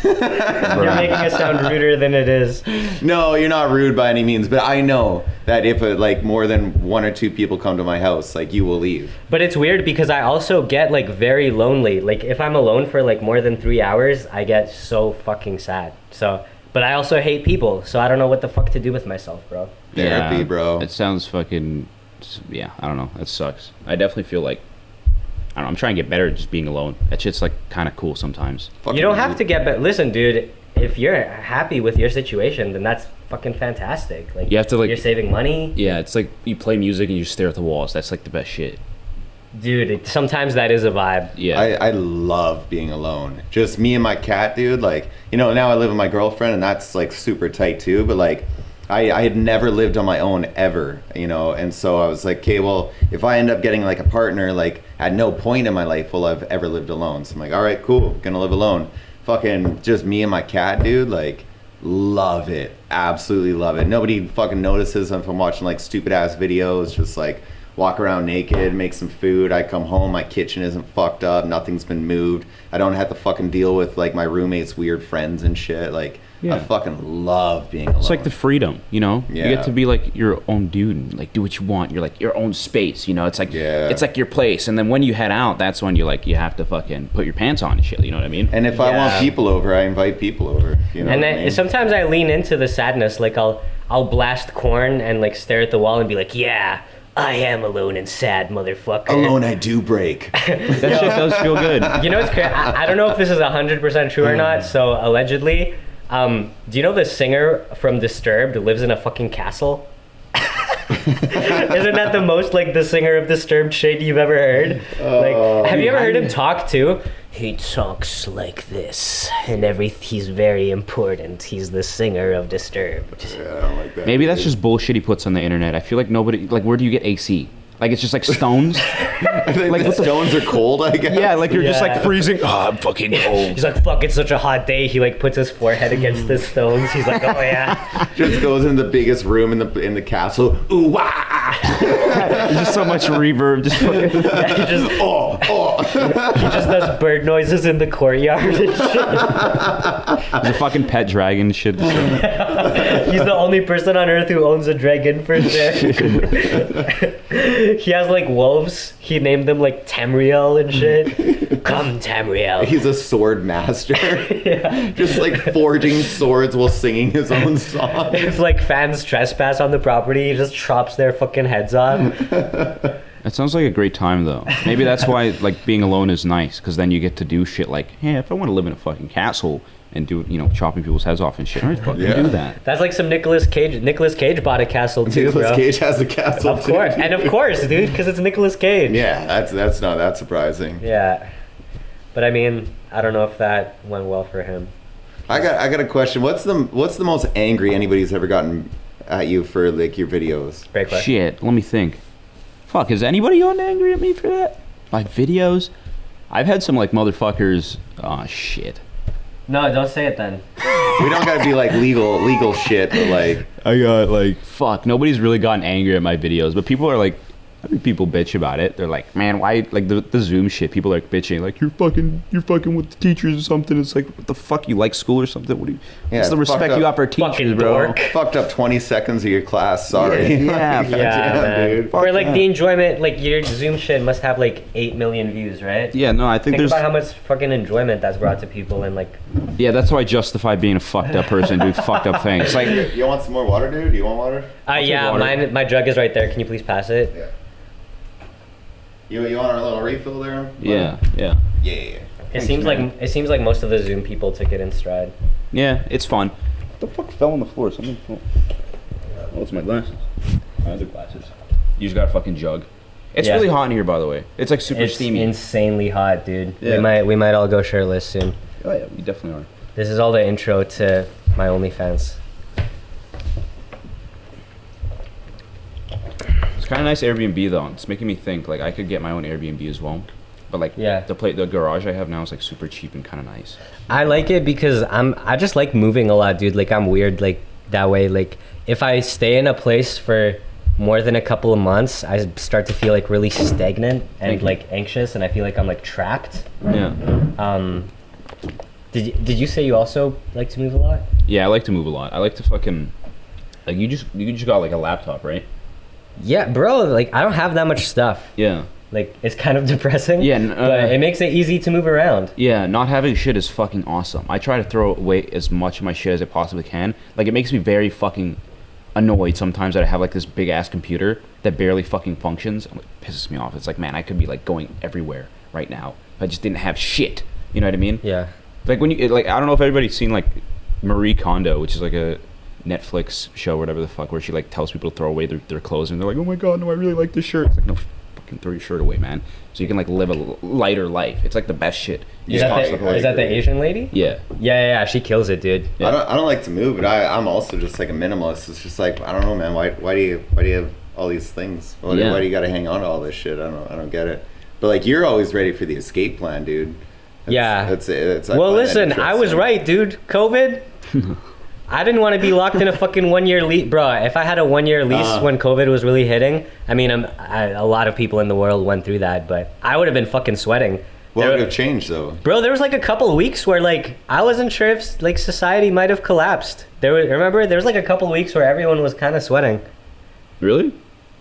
A: You're making it sound ruder than it is.
B: No, you're not rude by any means, but I know that if like more than 1 or 2 people come to my house, like you will leave.
A: But it's weird because I also get like very lonely. Like if I'm alone for like more than 3 hours, I get so fucking sad. So, but I also hate people, so I don't know what the fuck to do with myself, bro.
B: Therapy, bro.
C: It sounds fucking, yeah, I don't know. That sucks. I definitely feel like, I don't know, I'm trying to get better at just being alone. That shit's like kind of cool sometimes.
A: You don't have to get better. Listen, dude, if you're happy with your situation, then that's fucking fantastic. Like,
C: you have to like,
A: you're saving money.
C: Yeah, it's like you play music and you stare at the walls. That's like the best shit.
A: Dude, sometimes that is a vibe.
C: Yeah.
B: I love being alone. Just me and my cat, dude. Like, you know, now I live with my girlfriend and that's like super tight too, but like I had never lived on my own ever, you know, and so I was like, okay, well, if I end up getting like a partner, like at no point in my life will I've ever lived alone. So I'm like, all right, cool, gonna live alone. Fucking just me and my cat, dude, like love it. Absolutely love it. Nobody fucking notices if I'm watching like stupid ass videos, just like walk around naked, make some food. I come home, my kitchen isn't fucked up, nothing's been moved. I don't have to fucking deal with like my roommate's weird friends and shit. Like, I fucking love being alone.
C: It's like the freedom, you know?
B: Yeah.
C: You get to be like your own dude and like do what you want. You're like your own space, you know? It's like it's like your place. And then when you head out, that's when you like you have to fucking put your pants on and shit, you know what I mean?
B: And if I want people over, I invite people over, you know.
A: And then sometimes I lean into the sadness, like I'll blast Korn and like stare at the wall and be like, yeah, I am alone and sad, motherfucker.
B: Alone I do break.
C: That shit does feel good.
A: You know, it's crazy. I don't know if this is 100% true or not. So allegedly, do you know the singer from Disturbed lives in a fucking castle? Isn't that the most like the singer of Disturbed shit you've ever heard? Like, have you ever heard him talk too? He talks like this, and he's very important. He's the singer of Disturbed.
B: Yeah, I don't like that.
C: Maybe that's just bullshit he puts on the internet. I feel like nobody, like, where do you get AC? Like, it's just like stones?
B: Like the stones are cold, I guess.
C: Yeah, like you're just like
A: Yeah.
C: freezing. Oh, I'm fucking cold.
A: He's like, fuck, it's such a hot day. He like puts his forehead against the stones. He's like, oh yeah.
B: Just goes in the biggest room in the castle. Ooh wah!
C: There's just so much reverb. Just fucking.
A: Yeah, he just he just does bird noises in the courtyard and shit.
C: There's a fucking pet dragon shit.
A: He's the only person on earth who owns a dragon for sure. He has like wolves. He named them like Tamriel and shit. Come Tamriel.
B: He's a sword master.
A: Yeah.
B: Just like forging swords while singing his own song.
A: If like fans trespass on the property, he just chops their fucking heads off.
C: That sounds like a great time though. Maybe that's why like being alone is nice, because then you get to do shit like, hey, if I want to live in a fucking castle and do, you know, chopping people's heads off and shit, I fucking do that.
A: That's like some Nicolas Cage. Nicolas Cage bought a castle too,
B: Nicolas
A: bro.
B: Cage has a castle.
A: Of course, and of course, dude, because it's Nicolas Cage.
B: Yeah, that's not that surprising.
A: Yeah, but I mean, I don't know if that went well for him.
B: I got a question. What's the most angry anybody's ever gotten at you for like your videos?
A: Great question.
C: Shit, let me think. Fuck, is anybody gotten angry at me for that? My videos? I've had some like motherfuckers. Oh shit.
A: No, don't say it then.
B: We don't gotta be like legal shit, but like
C: I got like fuck. Nobody's really gotten angry at my videos, but people are like, I think people bitch about it. They're like, man, why like the Zoom shit? People are like bitching, like you're fucking with the teachers or something. It's like, what the fuck? You like school or something? What do you?
B: Yeah,
C: what's the
B: fucked
C: respect
B: up.
C: you got for teachers,
A: Fucking
C: bro?
A: dork.
B: fucked up 20 seconds of your class. Sorry.
C: Yeah,
B: Like,
A: Yeah, man.
B: dude.
A: For like
C: that.
A: the enjoyment, like your Zoom shit must have like 8 million views, right?
C: Yeah, no, I think
A: Think
C: there's.
A: about how much fucking enjoyment that's brought to people and like.
C: Yeah, that's how I justify being a fucked up person doing fucked up things. Like,
B: You want some more water, dude? Do you want water?
A: Yeah,
C: water.
A: my jug is right there. Can you please pass it?
B: Yeah. You want a little refill there?
C: yeah.
B: Yeah.
A: It seems like most of the Zoom people took it in stride.
C: Yeah, it's fun. What the fuck fell on the floor? Something fell. Oh, it's my glasses. My other glasses. You just got a fucking jug. It's
A: Yeah.
C: really hot in here, by the way. It's like super
A: It's
C: steamy.
A: insanely hot, dude.
C: Yeah.
A: We might all go shirtless soon.
C: Oh yeah, we definitely are.
A: This is all the intro to my OnlyFans.
C: It's kind of nice Airbnb though. It's making me think like I could get my own Airbnb as well. But like
A: Yeah.
C: the garage I have now is like super cheap and kind of nice.
A: I like it because I just like moving a lot, dude. Like I'm weird like that way. Like if I stay in a place for more than a couple of months, I start to feel like really stagnant and like anxious, and I feel like I'm like trapped.
C: Yeah.
A: Did you say you also like to move a lot?
C: Yeah, I like to move a lot. I like to fucking like you just got like a laptop, right?
A: Yeah, bro. Like I don't have that much stuff.
C: Yeah.
A: Like it's kind of depressing.
C: Yeah,
A: but it makes it easy to move around.
C: Yeah, not having shit is fucking awesome. I try to throw away as much of my shit as I possibly can. Like, it makes me very fucking annoyed sometimes that I have, like, this big-ass computer that barely fucking functions. It pisses me off. It's like, man, I could be, like, going everywhere right now if I just didn't have shit. You know what I mean?
A: Yeah.
C: Like, when you, like, I don't know if everybody's seen, like, Marie Kondo, which is, like, a Netflix show or whatever the fuck, where she, like, tells people to throw away their clothes, and they're like, oh my god, no, I really like this shirt. It's like, no, fucking throw your shirt away, man. So you can, like, live a lighter life. It's, like, the best shit. You
A: Is
C: just toss
A: that,
C: stuff away.
A: is that the Asian lady?
C: Yeah.
A: Yeah, she kills it, dude.
C: Yeah.
B: I don't like to move, but I'm also just like a minimalist. It's just like, I don't know, man. Why do you have all these things? Why do you got to hang on to all this shit? I don't get it. But like, you're always ready for the escape plan, dude. It's
A: well, listen, I was right, dude. COVID. I didn't want to be locked in a fucking 1 year lease, bro. If I had a 1 year lease when COVID was really hitting, I mean, a lot of people in the world went through that, but I would have been fucking sweating.
B: What would have changed though?
A: Bro, there was like a couple of weeks where like I wasn't sure if like society might have collapsed. Remember there was like a couple of weeks where everyone was kind of sweating.
C: Really?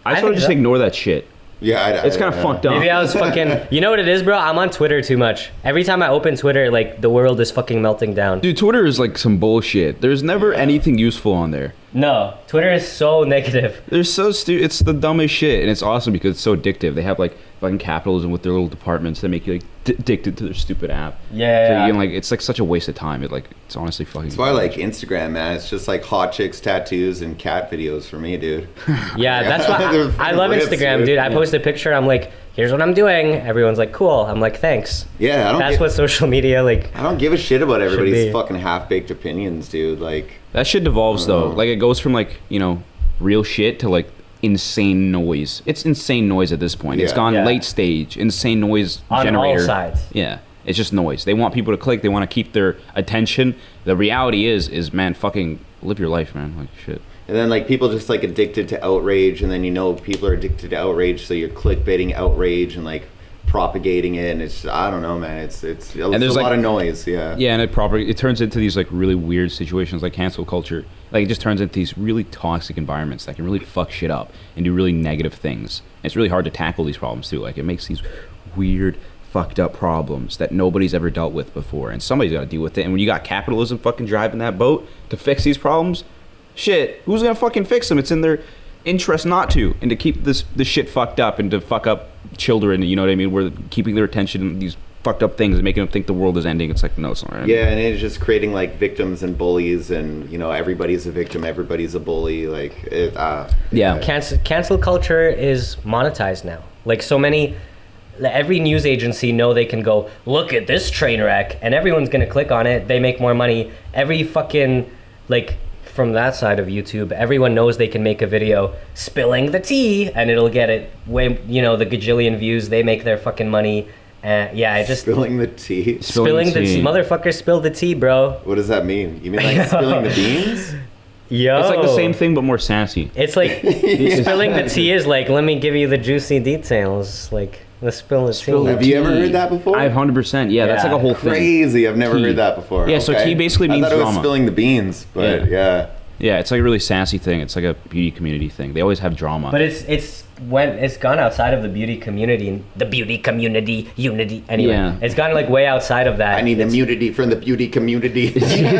C: I sort of
A: think
C: just
A: so.
C: ignore that shit.
B: Yeah,
C: It's kind of fucked up.
A: Maybe I was fucking. You know what it is, bro? I'm on Twitter too much. Every time I open Twitter, like the world is fucking melting down.
C: Dude, Twitter is like some bullshit. There's never anything useful on there.
A: No, Twitter is so negative.
C: They're so stupid. It's the dumbest shit, and it's awesome because it's so addictive. They have like fucking capitalism with their little departments that make you like addicted to their stupid app.
A: Yeah.
C: So you can like, it's like such a waste of time. It's honestly fucking.
B: That's why I like Instagram, man. It's just like hot chicks, tattoos, and cat videos for me, dude.
A: Yeah, that's why
B: They're
A: I love
B: rips,
A: Instagram, dude. I post a picture. I'm like, here's what I'm doing. Everyone's like, cool. I'm like, thanks.
B: Yeah,
A: That's what social media like.
B: I don't give a shit about everybody's
A: be.
B: fucking half-baked opinions, dude. Like,
C: That shit devolves though. Like it goes from like, you know, real shit to like insane noise. It's insane noise at this point. It's gone late stage, insane noise
A: on
C: generator.
A: all sides.
C: Yeah. It's just noise. They want people to click. They want to keep their attention. The reality is, man, fucking live your life, man. Like, shit.
B: And then, like, people just, like, addicted to outrage, and then, you know, people are addicted to outrage, so you're clickbaiting outrage and, like, propagating it, and it's, I don't know, man, it's a lot of noise. Yeah, and
C: it turns into these, like, really weird situations, like cancel culture. Like, it just turns into these really toxic environments that can really fuck shit up and do really negative things. And it's really hard to tackle these problems too. Like, it makes these weird, fucked up problems that nobody's ever dealt with before, and somebody's got to deal with it. And when you got capitalism fucking driving that boat to fix these problems, shit, who's gonna fucking fix them? It's in their interest not to, and to keep this shit fucked up, and to fuck up children, you know what I mean? We're keeping their attention in these fucked up things and making them think the world is ending. It's like, no, it's not.
B: Yeah, and it's just creating, like, victims and bullies, and, you know, everybody's a victim, everybody's a bully. Like,
A: Cancel culture is monetized now. Like, so many, every news agency know they can go, look at this train wreck, and everyone's gonna click on it. They make more money. Every fucking, like, from that side of YouTube, everyone knows they can make a video spilling the tea, and it'll get it way, you know, the gajillion views. They make their fucking money. I just
B: spilling the tea.
A: Spilling the tea. Motherfucker, spill the tea, bro.
B: What does that mean? You mean like spilling the beans?
A: Yo,
C: it's like the same thing but more sassy.
A: It's like spilling the tea is like, let me give you the juicy details. Like, let's spill the tea.
B: Have you ever heard that before?
C: I've 100%. Yeah, that's like a whole thing.
B: Crazy. I've never heard that before.
C: Yeah, so tea basically means drama.
B: I thought it was spilling the beans, but yeah.
C: Yeah, it's like a really sassy thing. It's like a beauty community thing. They always have drama.
A: But it's when it's gone outside of the beauty community, unity. Anyway, it's gone like way outside of that.
B: I need immunity from the beauty community.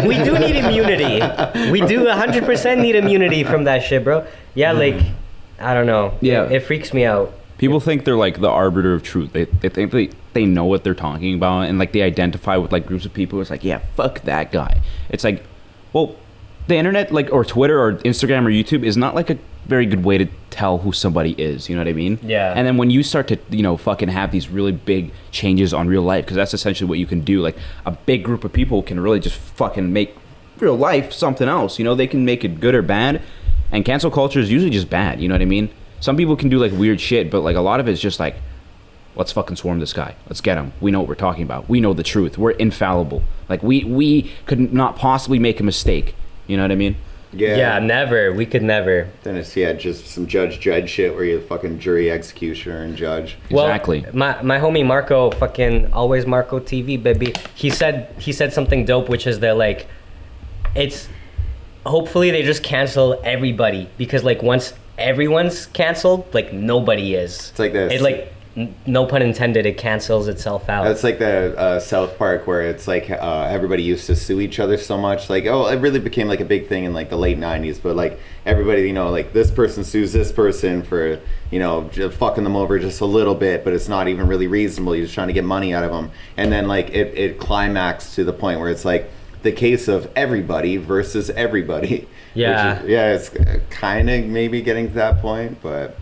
A: We do need immunity. We do 100% need immunity from that shit, bro. Yeah, like, I don't know.
C: Yeah,
A: it freaks me out.
C: People think they're like the arbiter of truth. They think they know what they're talking about, and like they identify with like groups of people. It's like, yeah, fuck that guy. It's like, well, the internet, like, or Twitter or Instagram or YouTube is not like a very good way to tell who somebody is, you know what I mean?
A: Yeah.
C: And then when you start to, you know, fucking have these really big changes on real life, because that's essentially what you can do. Like, a big group of people can really just fucking make real life something else, you know? They can make it good or bad, and cancel culture is usually just bad, you know what I mean? Some people can do like weird shit, but like a lot of it's just like, let's fucking swarm this guy. Let's get him. We know what we're talking about. We know the truth. We're infallible. Like, we could not possibly make a mistake. You know what I mean?
A: Yeah, never. We could never.
B: Then it's, just some judge shit where you're the fucking jury, executioner, and judge.
C: Exactly.
A: Well, my homie Marco, fucking always Marco TV, baby. He said something dope, which is that, like, it's, hopefully they just cancel everybody, because, like, once everyone's canceled, like, nobody is.
B: It's like this.
A: It, like, no pun intended, it cancels itself out.
B: It's like the South Park, where it's like everybody used to sue each other so much. Like, it really became like a big thing in like the late 90s. But like everybody, you know, like this person sues this person for, you know, just fucking them over just a little bit, but it's not even really reasonable. You're just trying to get money out of them. And then like it climaxed to the point where it's like the case of everybody versus everybody.
A: Yeah.
B: It's kind of maybe getting to that point, but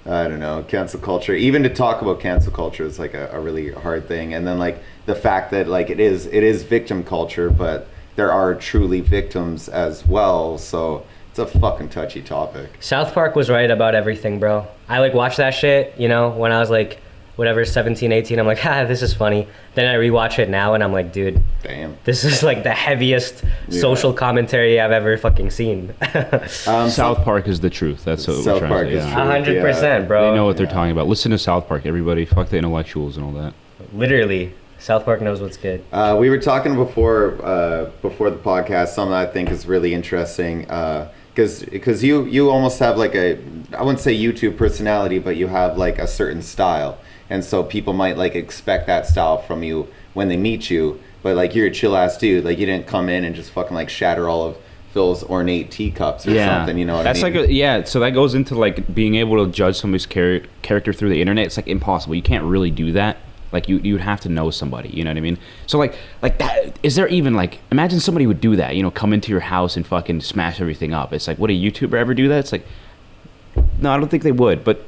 B: I don't know, cancel culture, even to talk about cancel culture is like a really hard thing. And then like the fact that like it is victim culture, but there are truly victims as well. So it's a fucking touchy topic.
A: South Park was right about everything, bro. I like watched that shit, you know, when I was like, whatever, 17, 18, I'm like, this is funny. Then I rewatch it now and I'm like, dude,
B: damn,
A: this is like the heaviest social commentary I've ever fucking seen.
C: South Park is the truth. That's what
B: South
C: we're
B: Park
C: trying to say.
B: is
A: 100%, bro.
C: They know what they're talking about. Listen to South Park, everybody. Fuck the intellectuals and all that.
A: Literally, South Park knows what's good.
B: We were talking before the podcast, something I think is really interesting, because you almost have like I wouldn't say YouTube personality, but you have like a certain style. And so people might like expect that style from you when they meet you, but like you're a chill ass dude. Like you didn't come in and just fucking like shatter all of Phil's ornate teacups or something. You know what I mean?
C: That's like so that goes into like being able to judge somebody's character through the internet. It's like impossible. You can't really do that. Like you would have to know somebody. You know what I mean? So like that. Is there even like, imagine somebody would do that? You know, come into your house and fucking smash everything up. It's like, would a YouTuber ever do that? It's like, no, I don't think they would. But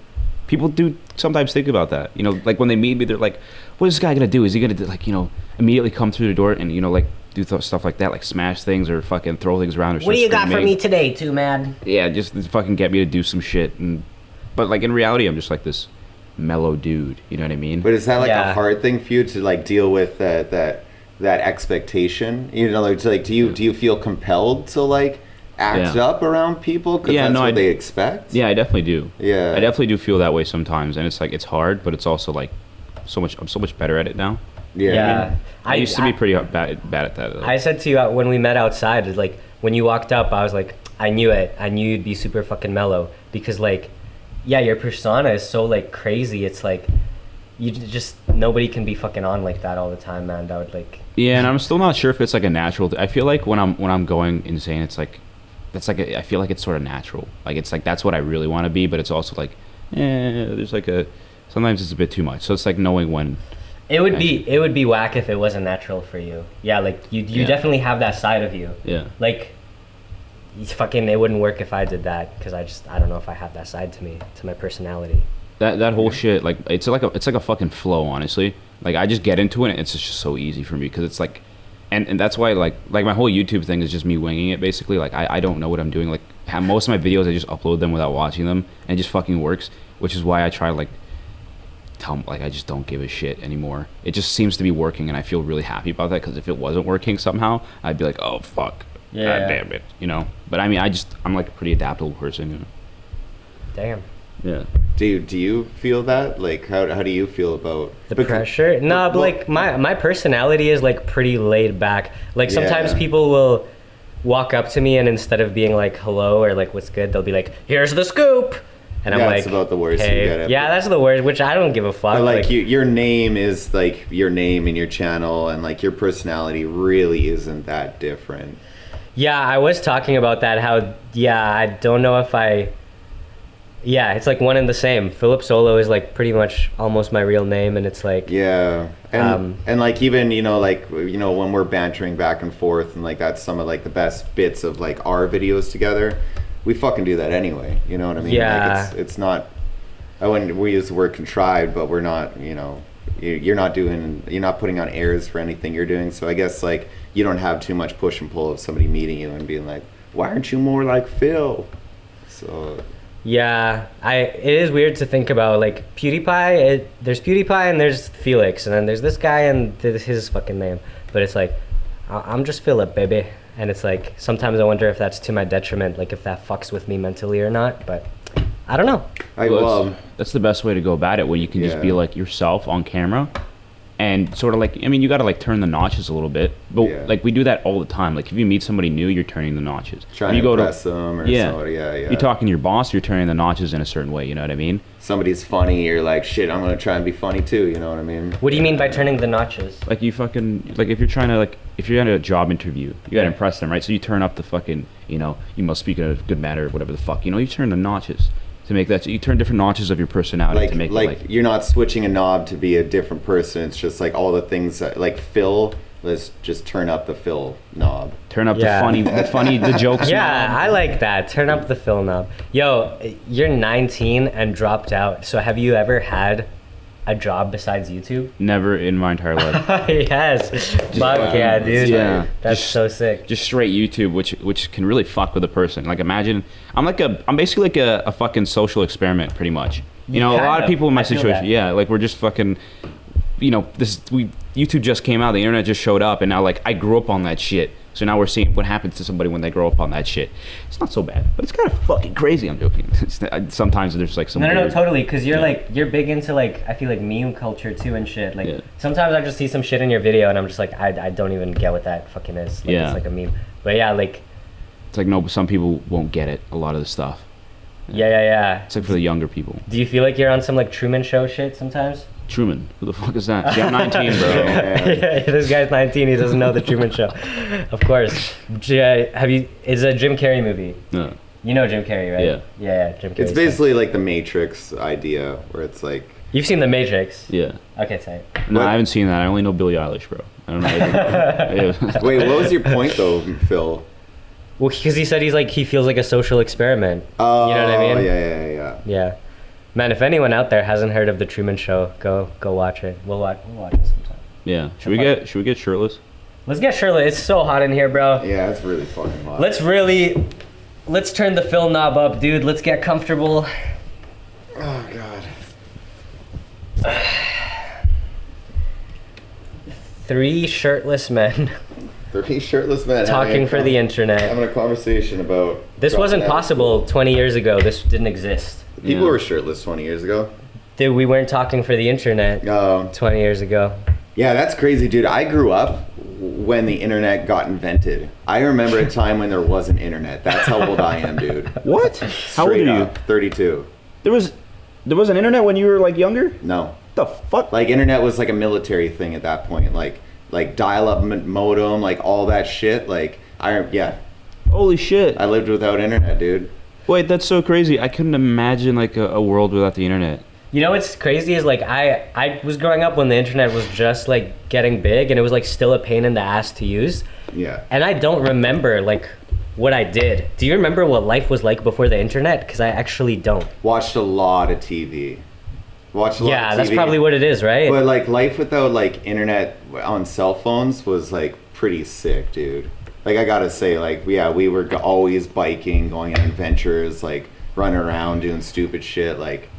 C: people do sometimes think about that. You know, like when they meet me, they're like, what is this guy gonna do? Is he gonna like, you know, immediately come through the door and, you know, like do stuff like that, like smash things or fucking throw things around or
A: What do you got for
C: screaming.
A: me today, Twomad?
C: Yeah, just to fucking get me to do some shit. But like in reality, I'm just like this mellow dude. You know what I mean?
B: But is that like
A: Yeah.
B: a hard thing for you to like deal with that expectation? You know, like do you feel compelled to like act
C: Yeah.
B: up around people because that's what they expect?
C: Yeah, I definitely do.
B: Yeah.
C: I definitely do feel that way sometimes, and it's like it's hard, but it's also like I'm so much better at it now.
B: Yeah.
C: I used to be pretty bad at that. Though.
A: I said to you when we met outside, like when you walked up, I was like, I knew it. I knew you'd be super fucking mellow because like, yeah, your persona is so like crazy. It's like, you just nobody can be fucking on like that all the time, man. That would like.
C: Yeah, and I'm still not sure if it's like a natural. I feel like when I'm going insane, it's like, I feel like it's sort of natural. Like it's like that's what I really want to be, but it's also like, there's like sometimes it's a bit too much. So it's like knowing when.
A: It would be whack if it wasn't natural for you. Yeah, like you definitely have that side of you.
C: Yeah.
A: Like, it wouldn't work if I did that because I don't know if I have that side to me, to my personality.
C: That whole shit, like it's like a fucking flow, honestly. Like I just get into it and it's just so easy for me because it's like, and that's why like my whole YouTube thing is just me winging it basically. Like I don't know what I'm doing. Like most of my videos I just upload them without watching them and it just fucking works, which is why I try to like I just don't give a shit anymore. It just seems to be working and I feel really happy about that because if it wasn't working somehow, I'd be like, oh fuck,
A: Yeah.
C: god damn it, you know. But I mean, I'm like a pretty adaptable person, you know.
A: Damn.
C: Yeah.
B: Do you feel that? Like how do you feel about
A: The pressure? No, but like my personality is like pretty laid back. Like sometimes
B: Yeah.
A: people will walk up to me and instead of being like hello or like what's good, they'll be like, here's the scoop. And I'm
B: That's
A: like,
B: about the worst you
A: hey.
B: get at.
A: Yeah, that's the worst, which I don't give a fuck.
B: But like your name is like your name and your channel, and like your personality really isn't that different.
A: Yeah, I was talking about that. How I don't know if I. Yeah, it's like one and the same. Philip Solo is like pretty much almost my real name, and it's like
B: Yeah, and like even when we're bantering back and forth, and like that's some of like the best bits of like our videos together. We fucking do that anyway. You know what I mean?
A: Yeah.
B: Like it's not. I wouldn't. We use the word contrived, but we're not. You know, you're not putting on airs for anything you're doing. So I guess like you don't have too much push and pull of somebody meeting you and being like, why aren't you more like Phil? So.
A: Yeah, it is weird to think about like PewDiePie. There's PewDiePie and there's Felix, and then there's this guy and his fucking name. But it's like, I'm just Philip, baby. And it's like sometimes I wonder if that's to my detriment, like if that fucks with me mentally or not. But I don't know.
C: That's the best way to go about it, where you can just be like yourself on camera. And sort of like, I mean, you got to like turn the notches a little bit, but like we do that all the time. Like if you meet somebody new, you're turning the notches.
B: Trying to impress them or somebody,
C: You're talking to your boss, you're turning the notches in a certain way. You know what I mean?
B: Somebody's funny, you're like, shit, I'm gonna try and be funny too. You know what I mean?
A: What do you mean by turning the notches?
C: Like you fucking like if you're in a job interview, you gotta impress them, right? So you turn up the fucking, you must speak in a good manner, or whatever the fuck. You turn the notches. To make that, you turn different notches of your personality to make
B: like you're not switching a knob to be a different person. It's just like all the things that, like Phil. Let's just turn up the Phil knob.
C: Turn up the funny jokes.
A: Yeah,
C: knob.
A: I like that. Turn up the Phil knob. Yo, you're 19 and dropped out. So have you ever had a job besides YouTube?
C: Never in my entire life.
A: Yes. Fuck yeah, dude.
C: Yeah.
A: That's so sick.
C: Just straight YouTube, which can really fuck with a person. Like imagine, I'm basically like a fucking social experiment, pretty much. A lot of people in my situation, yeah, like we're just fucking, YouTube just came out, the internet just showed up, and now like I grew up on that shit. So now we're seeing what happens to somebody when they grow up on that shit. It's not so bad, but it's kind of fucking crazy. I'm joking. Sometimes there's like some.
A: No, totally. Because you're big into like, I feel like meme culture too and shit. Like sometimes I just see some shit in your video and I'm just like, I don't even get what that fucking is. Like, it's like a meme. But yeah, like.
C: It's like no, but some people won't get it. A lot of the stuff.
A: Yeah.
C: It's like for the younger people.
A: Do you feel like you're on some like Truman Show shit sometimes?
C: Truman? Who the fuck is that? See, I'm 19, bro.
A: Yeah, this guy's 19. He doesn't know the Truman Show. Of course. It's a Jim Carrey movie.
C: No.
A: You know Jim Carrey, right? Yeah, Jim Carrey.
B: It's basically like the Matrix idea, where it's like.
A: You've seen The Matrix?
C: Yeah.
A: Okay, tight.
C: No, I haven't seen that. I only know Billie Eilish, bro. I don't know.
B: Wait, what was your point though, Phil?
A: Well, because he said he feels like a social experiment.
B: Oh,
A: you know what I mean?
B: Yeah.
A: Man, if anyone out there hasn't heard of the Truman Show, go watch it. We'll watch it sometime.
C: Yeah. Should we get shirtless?
A: Let's get shirtless. It's so hot in here, bro.
B: Yeah, it's really fucking hot.
A: Let's turn the film knob up, dude. Let's get comfortable.
B: Oh god.
A: 3 shirtless men
B: 3 shirtless men
A: talking for the internet.
B: having a conversation about.
A: This wasn't possible 20 years ago. This didn't exist.
B: People were shirtless 20 years ago.
A: Dude, we weren't talking for the internet 20 years ago.
B: Yeah, that's crazy, dude. I grew up when the internet got invented. I remember a time when there wasn't internet. That's how old I am, dude.
C: What? How old are
B: Straight
C: you?
B: up, 32.
C: There was an internet when you were like younger?
B: No.
C: The fuck?
B: Like internet was like a military thing at that point. Like dial-up modem, like all that shit. Like
C: Holy shit.
B: I lived without internet, dude.
C: Wait, that's so crazy. I couldn't imagine like a world without the internet.
A: You know what's crazy is like I was growing up when the internet was just like getting big and it was like still a pain in the ass to use.
B: Yeah.
A: And I don't remember like what I did. Do you remember what life was like before the internet? Because I actually don't.
B: Watched a lot of TV.
A: Yeah, that's probably what it is, right?
B: But like life without like internet on cell phones was like pretty sick, dude. Like I gotta say, like we were always biking, going on adventures, like running around doing stupid shit. Like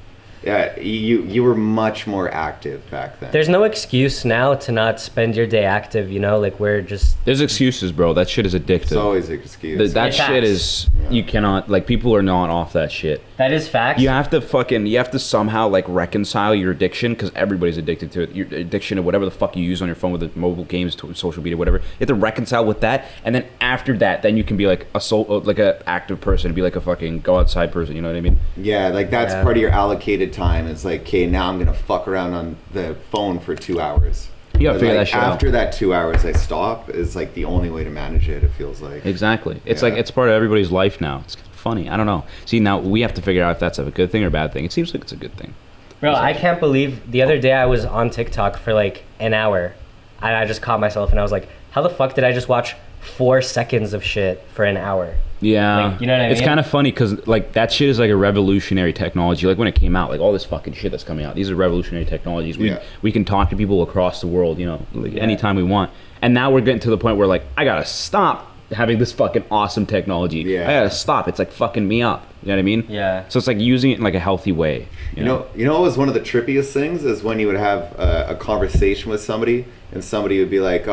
B: yeah, you were much more active back then.
A: There's no excuse now to not spend your day active, you know? Like we're just...
C: There's excuses, bro. That shit is addictive.
B: It's always an excuse.
C: That shit is... You cannot... Like, people are not off that shit.
A: That is facts.
C: You have to somehow, like, reconcile your addiction, because everybody's addicted to it. Your addiction to whatever the fuck you use on your phone with the mobile games, social media, whatever. You have to reconcile with that, and then after that, then you can be, like, a active person, be, like, a fucking go-outside person, you know what I mean?
B: Yeah, like, that's part of your allocated time. It's like, okay, now I'm gonna fuck around on the phone for 2 hours.
C: You gotta figure that shit out.
B: After that 2 hours, I stop. Is like the only way to manage it. It feels like.
C: Exactly. It's like it's part of everybody's life now. It's funny. I don't know. See, now we have to figure out if that's a good thing or a bad thing. It seems like it's a good thing.
A: Bro, I can't believe the other day I was on TikTok for like an hour, and I just caught myself and I was like, how the fuck did I just watch 4 seconds of shit for an hour?
C: Yeah,
A: like, you know what I mean?
C: It's kind of funny because like that shit is like a revolutionary technology. Like when it came out, like all this fucking shit that's coming out, these are revolutionary technologies. We can talk to people across the world, you know, like anytime we want. And now we're getting to the point where like I gotta stop having this fucking awesome technology. I gotta stop. It's like fucking me up. You know what I mean?
A: Yeah.
C: So it's like using it in like a healthy way. You know
B: what was one of the trippiest things is when you would have a conversation with somebody and somebody would be like,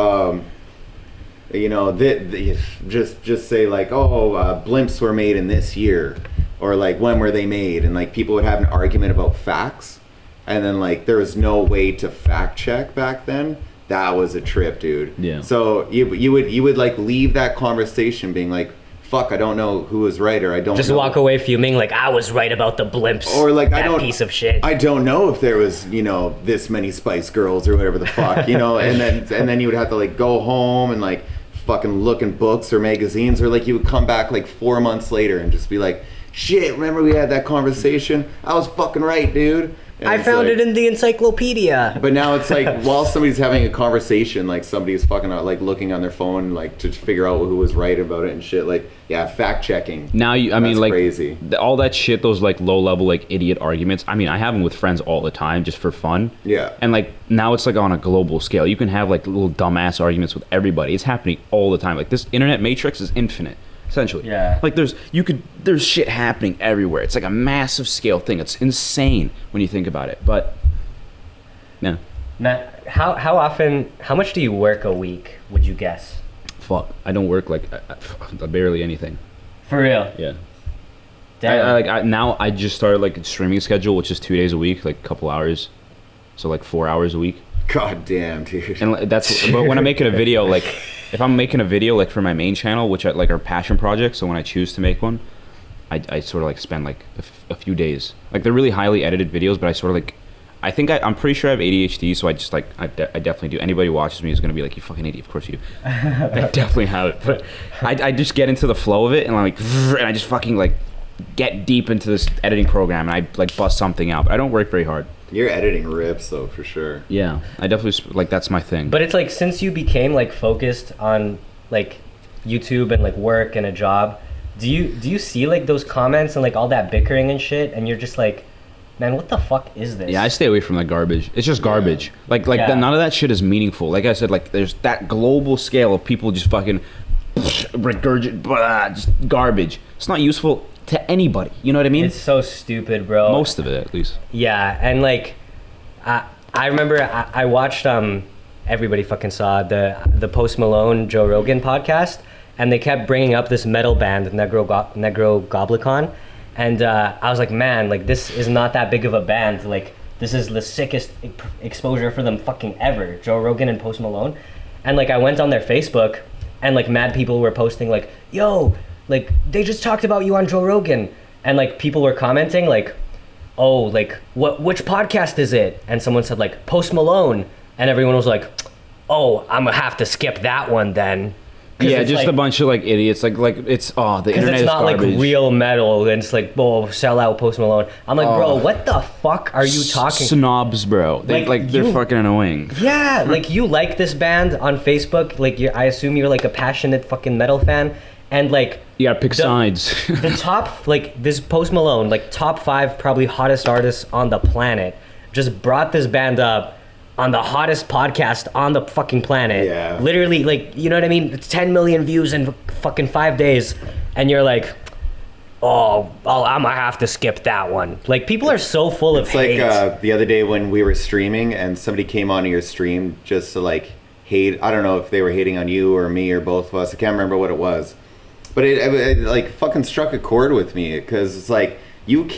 B: you know, just say like, blimps were made in this year, or like when were they made, and like people would have an argument about facts, and then like there was no way to fact check back then. That was a trip, dude. Yeah. So you would like leave that conversation being like, fuck, I don't know who was right, or I don't
A: just
B: know.
A: Walk away fuming like I was right about the blimps,
B: or like
A: that piece of shit.
B: I don't know if there was, you know, this many Spice Girls or whatever the fuck, you know, and then you would have to like go home and like fucking look in books or magazines, or like you would come back like 4 months later and just be like, shit, remember we had that conversation? I was fucking right, dude. And
A: I found it in the encyclopedia.
B: But now it's like while somebody's having a conversation, like somebody's fucking like looking on their phone like to figure out who was right about it and shit. Like fact checking.
C: Now I mean like
B: crazy.
C: All that shit, those like low level like idiot arguments. I mean I have them with friends all the time just for fun.
B: Yeah.
C: And like now it's like on a global scale. You can have like little dumbass arguments with everybody. It's happening all the time. Like this internet matrix is infinite. Essentially.
A: Yeah.
C: Like there's shit happening everywhere. It's like a massive scale thing. It's insane when you think about it. But yeah.
A: Matt, how much do you work a week, would you guess?
C: Fuck. I don't work like barely anything.
A: For real?
C: Yeah.
A: Damn.
C: Now I just started like a streaming schedule, which is 2 days a week, like a couple hours. So like 4 hours a week.
B: God damn, dude.
C: And that's but when I'm making a video, like if I'm making a video like for my main channel, which I like are passion projects, so when I choose to make one, I sort of like spend like a few days. Like they're really highly edited videos, but I sort of like I'm pretty sure I have ADHD, so I just like I definitely do. Anybody who watches me is gonna be like, you fucking idiot. Of course you do. I definitely have it, but I just get into the flow of it and like and I just fucking like get deep into this editing program and I like bust something out. But I don't work very hard.
B: Your editing rips though, for sure.
C: Yeah, I definitely like that's my thing.
A: But it's like since you became like focused on like YouTube and like work and a job, do you see like those comments and like all that bickering and shit, and you're just like, man, what the fuck is this?
C: Yeah, I stay away from that garbage. It's just garbage. Like
A: Yeah.
C: none of that shit is meaningful. Like I said, like there's that global scale of people just fucking regurgitate, just garbage. It's not useful to anybody. You know what I mean?
A: It's so stupid, bro.
C: Most of it, at least.
A: Yeah, and like, I remember I watched everybody fucking saw the Post Malone Joe Rogan podcast, and they kept bringing up this metal band Negro Goblikon, and I was like, man, like this is not that big of a band. Like this is the sickest exposure for them fucking ever, Joe Rogan and Post Malone, and like I went on their Facebook, and like mad people were posting like, yo, like they just talked about you on Joe Rogan, and like people were commenting like, oh, like which podcast is it? And someone said like Post Malone, and everyone was like, oh, I'm gonna have to skip that one then.
C: Yeah, just
A: like,
C: a bunch of like idiots. Like it's the internet
A: it's
C: is
A: not
C: garbage.
A: like real metal, and it's like, oh, sell out Post Malone. I'm like, bro, what the fuck are you talking?
C: Snobs, bro. They're fucking annoying.
A: Yeah, like you like this band on Facebook, like I assume you're like a passionate fucking metal fan, and like
C: You gotta pick sides.
A: the top, like this Post Malone, like top 5 probably hottest artists on the planet, just brought this band up on the hottest podcast on the fucking planet.
B: Yeah.
A: Literally, like, you know what I mean? It's 10 million views in fucking 5 days, and you're like, oh, I'm gonna have to skip that one. Like, people are so full of
B: It's
A: hate.
B: like the other day when we were streaming and somebody came onto your stream just to like hate. I don't know if they were hating on you or me or both of us. I can't remember what it was, but it like fucking struck a chord with me because it's like you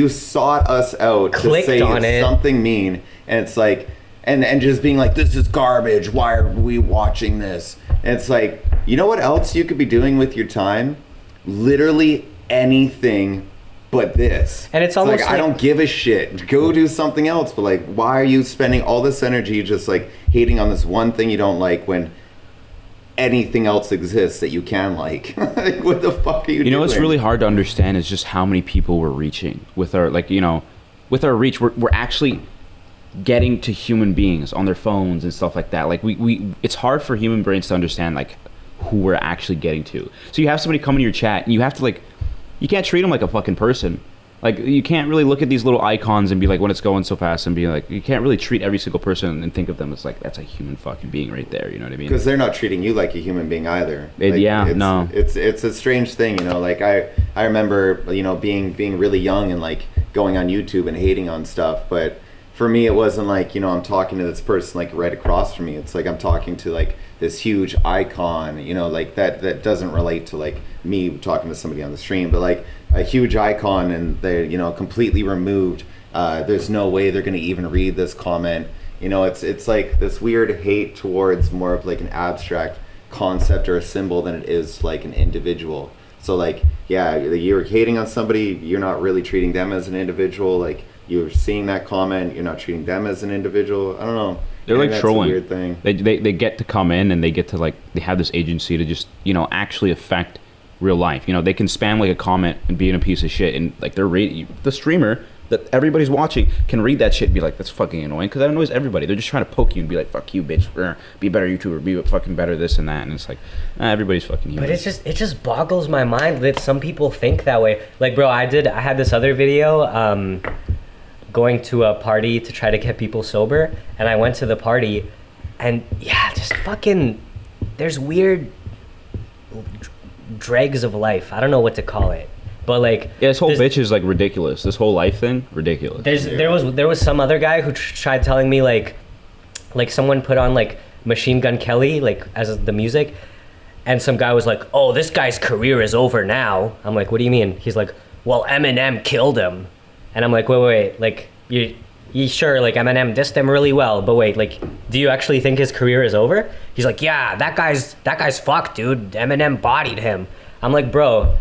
B: sought us out
A: Clicked
B: to say
A: on it.
B: something mean, and it's like and just being like, this is garbage. Why are we watching this? And it's like, you know what else you could be doing with your time? Literally anything but this.
A: And it's almost
B: like, I don't give a shit. Go do something else. But like, why are you spending all this energy just like hating on this one thing you don't like when anything else exists that you can like? Like, what the fuck are you doing?
C: You know what's really hard to understand is just how many people we're reaching with our, like, you know, with our reach. We're actually getting to human beings on their phones and stuff like that. Like we it's hard for human brains to understand like who we're actually getting to. So you have somebody come into your chat and you have to like, you can't treat them like a fucking person. Like you can't really look at these little icons and be like, when it's going so fast, and be like, you can't really treat every single person and think of them as like, that's a human fucking being right there. You know what I mean?
B: Because they're not treating you like a human being either. Like, it's a strange thing, you know. Like I remember, you know, being really young and like going on YouTube and hating on stuff, but for me it wasn't like, you know, I'm talking to this person like right across from me. It's like I'm talking to like this huge icon, you know, like that doesn't relate to like me talking to somebody on the stream, but like a huge icon, and they're, you know, completely removed. There's no way they're going to even read this comment. You know, it's like this weird hate towards more of like an abstract concept or a symbol than it is like an individual. So like, yeah, you're hating on somebody, you're not really treating them as an individual. Like, you're seeing that comment, you're not treating them as an individual. I don't know.
C: They're like
B: that's
C: trolling.
B: A weird thing.
C: They get to come in and they get to like, they have this agency to just, you know, actually affect real life. You know, they can spam like a comment and be in a piece of shit, and like the streamer that everybody's watching can read that shit and be like, that's fucking annoying, because that annoys everybody. They're just trying to poke you and be like, fuck you, bitch, be a better YouTuber, be fucking better this and that, and it's like, everybody's fucking human.
A: But it just boggles my mind that some people think that way. Like, bro, I had this other video going to a party to try to get people sober, and I went to the party, and yeah, just fucking, there's weird dregs of life. I don't know what to call it, but like,
C: yeah, this whole bitch is like ridiculous. This whole life thing, ridiculous.
A: There was some other guy who tried telling me like someone put on like Machine Gun Kelly like as the music, and some guy was like, oh, this guy's career is over now. I'm like, what do you mean? He's like, well, Eminem killed him. And I'm like, wait, like, you sure, like, Eminem dissed him really well, but wait, like, do you actually think his career is over? He's like, yeah, that guy's fucked, dude. Eminem bodied him. I'm like, bro,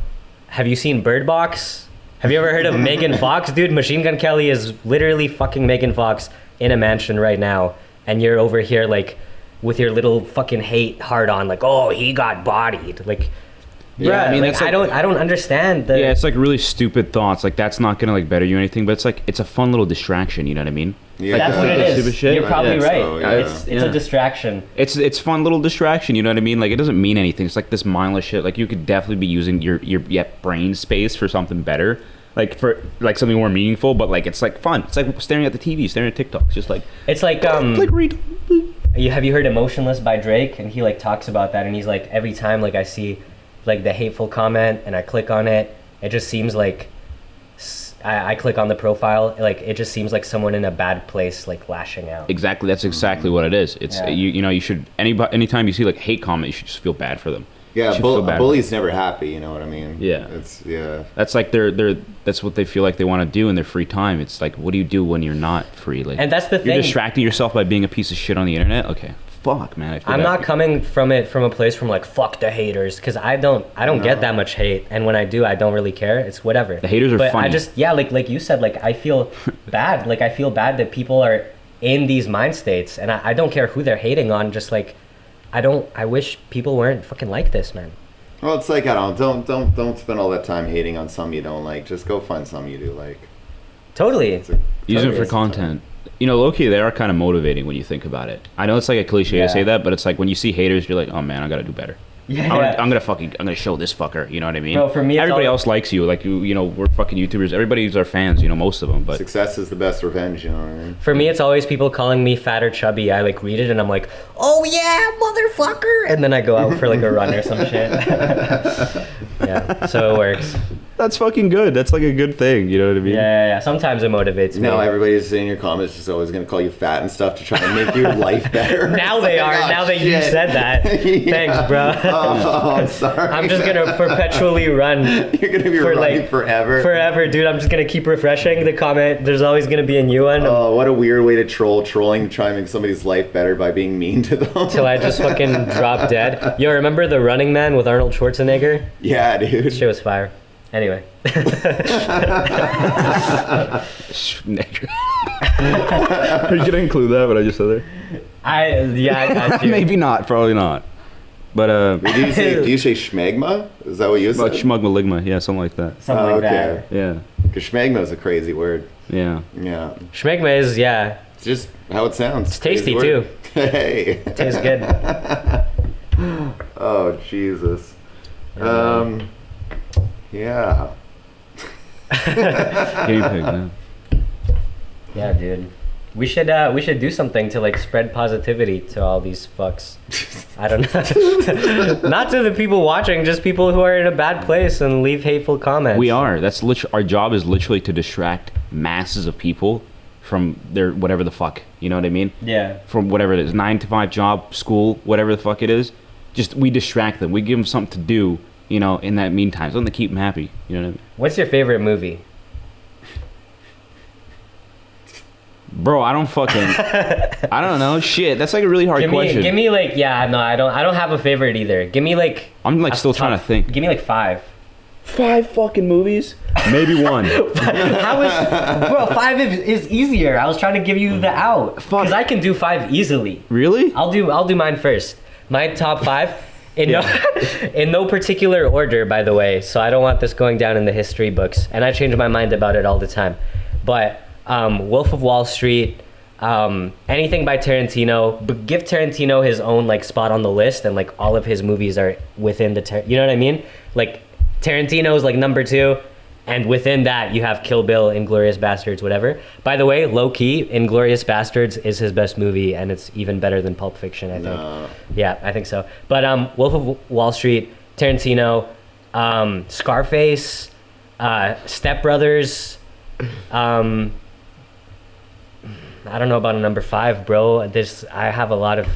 A: have you seen Bird Box? Have you ever heard of Megan Fox? Dude, Machine Gun Kelly is literally fucking Megan Fox in a mansion right now, and you're over here, like, with your little fucking hate hard on, like, oh, he got bodied. Like, yeah, I mean, like, I don't understand the.
C: Yeah, it's like really stupid thoughts. Like, that's not gonna like better you or anything, but it's like, it's a fun little distraction. You know what I mean?
B: Yeah,
A: that's what it is.
C: Stupid shit.
A: You're probably right.
B: So, yeah.
A: It's a distraction.
C: It's fun little distraction. You know what I mean? Like, it doesn't mean anything. It's like this mindless shit. Like, you could definitely be using your brain space for something better. like for like something more meaningful, but like it's like fun. It's like staring at the TV, staring at TikToks, just like
A: It's like
C: read.
A: have you heard Emotionless by Drake? And he like talks about that, and he's like, every time like I see like the hateful comment and I click on it, it just seems like I click on the profile, like it just seems like someone in a bad place like lashing out.
C: Exactly, that's exactly what it is. It's you know, you should anytime you see like hate comment, you should just feel bad for them.
B: Yeah, a bully's never happy. You know what I mean?
C: Yeah,
B: it's
C: That's like they're that's what they feel like they want to do in their free time. It's like, what do you do when you're not free? Like,
A: and that's the thing.
C: You're distracting yourself by being a piece of shit on the internet. Okay, fuck, man.
A: I'm not coming from it from a place from like fuck the haters, because I don't get that much hate, and when I do, I don't really care. It's whatever.
C: The haters are
A: but
C: funny.
A: I just like you said, like I feel bad. Like I feel bad that people are in these mind states, and I don't care who they're hating on. Just like I wish people weren't fucking like this, man.
B: Well, it's like, I don't spend all that time hating on some you don't like. Just go find some you do like.
A: Totally.
C: Use it for content. You know, low-key, they are kind of motivating when you think about it. I know it's like a cliche to say that, but it's like when you see haters, you're like, oh man, I gotta do better.
A: Yeah.
C: I'm gonna show this fucker. You know what I mean?
A: Bro, for me,
C: everybody else likes you. Like you know, we're fucking YouTubers. Everybody's our fans. You know, most of them. But
B: success is the best revenge. You know what I mean?
A: For me, it's always people calling me fat or chubby. I like read it and I'm like, oh yeah, motherfucker, and then I go out for like a run or some shit. Yeah, so it works.
C: That's fucking good. That's like a good thing. You know what I mean?
A: Yeah. Sometimes it motivates me.
B: Now everybody's in your comments just always going to call you fat and stuff to try to make your life better.
A: Now they are. Now that you said that.
B: Yeah.
A: Thanks, bro.
B: Oh, I'm sorry.
A: I'm just going to perpetually run.
B: You're going to be running like, forever.
A: Forever, dude. I'm just going to keep refreshing the comment. There's always going to be a new one.
B: Oh, what a weird way to trolling to try and make somebody's life better by being mean to them.
A: Till I just fucking drop dead. Yo, remember The Running Man with Arnold Schwarzenegger?
B: Yeah, dude.
A: Shit was fire. Anyway.
C: Schwarzenegger. Are you gonna include that? What I just said there?
A: I got you.
C: Maybe not. Probably not. But
B: do you say schmegma? Is that what you said?
C: Schmugmaligma. Yeah, something like that.
A: Something like that.
C: Yeah.
B: Because schmegma is a crazy word.
C: Yeah.
B: Yeah.
A: Schmegma is
B: It's just how it sounds.
A: It's tasty too.
B: Hey.
A: It tastes good.
B: Oh Jesus. Yeah.
C: Guinea pig, man.
A: Yeah, dude. We should do something to like spread positivity to all these fucks. I don't know. Not to the people watching, just people who are in a bad place and leave hateful comments.
C: We are. That's our job is literally to distract masses of people from their whatever the fuck. You know what I mean?
A: Yeah.
C: From whatever it is, 9-to-5 job, school, whatever the fuck it is. Just we distract them. We give them something to do. You know, in that meantime, something to keep them happy. You know what I mean?
A: What's your favorite movie?
C: Bro, I don't know. Shit, that's like a really hard question.
A: Give me like, I don't have a favorite either. Give me like.
C: I'm like still trying to think.
A: Give me like 5.
C: 5 fucking movies? Maybe 1.
A: How is, bro? 5 is easier. I was trying to give you the out because I can do 5 easily.
C: Really?
A: I'll do mine first. My top 5. In no particular order, by the way, so I don't want this going down in the history books, and I change my mind about it all the time. But Wolf of Wall Street, anything by Tarantino, but give Tarantino his own like spot on the list, and like all of his movies are within the you know what I mean? Like Tarantino's like number 2, and within that you have Kill Bill, Inglourious Bastards, whatever. By the way, low key, Inglourious Bastards is his best movie, and it's even better than Pulp Fiction, I think.
B: No.
A: Yeah, I think so. But Wolf of Wall Street, Tarantino, Scarface, Step Brothers. I don't know about a number 5, bro. I have a lot of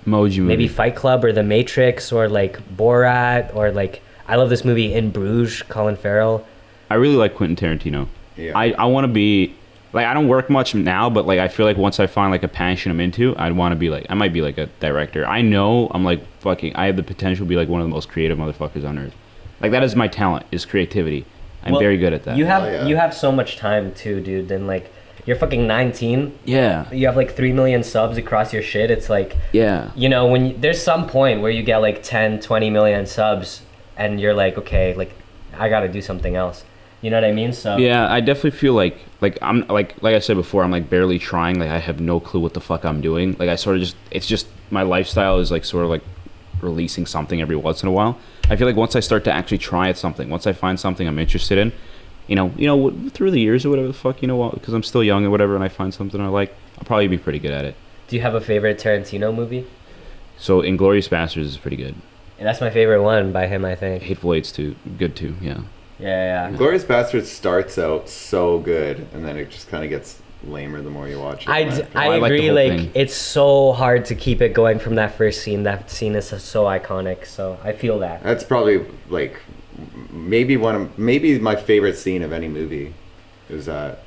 C: Emoji movie.
A: maybe Fight Club or The Matrix or like Borat or like I love this movie In Bruges, Colin Farrell.
C: I really like Quentin Tarantino.
B: Yeah.
C: I want to be like I don't work much now, but like I feel like once I find like a passion I'm into, I'd want to be like I might be like a director. I know I'm like fucking I have the potential to be like one of the most creative motherfuckers on earth. Like that is my talent, is creativity. I'm very good at that.
A: You have so much time too, dude. And like you're fucking 19.
C: Yeah.
A: You have like 3 million subs across your shit. It's like you know when there's some point where you get like 10, 20 million subs, and you're like, okay, like I got to do something else. You know what I mean? So
C: yeah, I definitely feel like I'm like I said before, I'm like barely trying. Like I have no clue what the fuck I'm doing. Like I sort of it's just my lifestyle is like sort of like releasing something every once in a while. I feel like once I start to actually try at something, once I find something I'm interested in, through the years or whatever the fuck, because I'm still young or whatever, and I find something I like, I'll probably be pretty good at it.
A: Do you have a favorite Tarantino movie?
C: So Inglourious Basterds is pretty good.
A: And that's my favorite one by him, I think.
C: Hateful Eight's good too. Yeah.
A: Yeah.
B: Glorious Bastards starts out so good, and then it just kind of gets lamer the more you watch it.
A: I
C: like the
A: agree.
C: whole
A: Like
C: thing.
A: it's so hard to keep it going from that first scene. That scene is so iconic. So I feel that.
B: That's probably like maybe my favorite scene of any movie is that.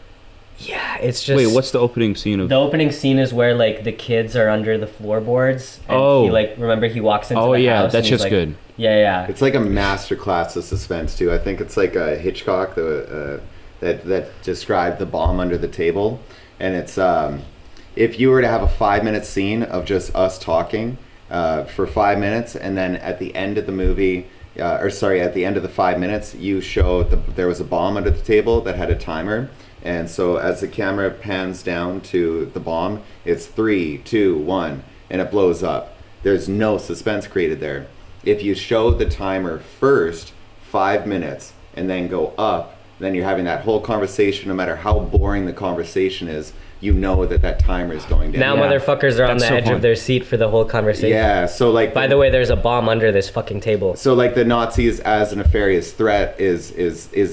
A: Yeah, it's just.
C: Wait, what's the opening scene of?
A: The opening scene is where like the kids are under the floorboards. And he remember he walks into the house.
C: Oh yeah,
A: and
C: that's
A: he's
C: just
A: like,
C: good.
A: Yeah.
B: It's like a masterclass of suspense too. I think it's like a Hitchcock that described the bomb under the table, and it's if you were to have a 5-minute scene of just us talking for 5 minutes, and then at the end of the movie, at the end of the 5 minutes, you show there was a bomb under the table that had a timer. And so as the camera pans down to the bomb, it's 3, 2, 1, and it blows up. There's no suspense created there. If you show the timer first, 5 minutes, and then go up, then you're having that whole conversation, no matter how boring the conversation is, you know that timer is going down.
A: Now motherfuckers are on the edge of their seat for the whole conversation.
B: Yeah, so like...
A: By the way, there's a bomb under this fucking table.
B: So like the Nazis as a nefarious threat is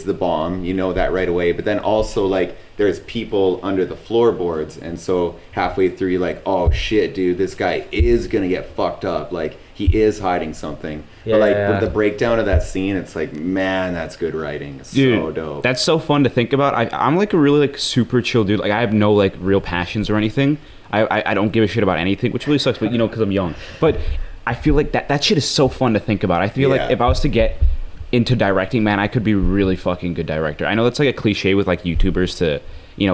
B: the bomb, you know that right away. But then also like there's people under the floorboards, and so halfway through you're like, oh shit, dude, this guy is gonna get fucked up. Like he is hiding something.
A: Yeah,
B: but like with the breakdown of that scene, it's like, man, that's good writing. It's
C: Dude,
B: so dope.
C: that's so fun to think about. I'm like a really like super chill dude. Like I have no like real passions or anything. I don't give a shit about anything, which really sucks, but because I'm young. But I feel like that shit is so fun to think about. I feel like if I was to get into directing, man, I could be a really fucking good director. I know that's like a cliche with like YouTubers to,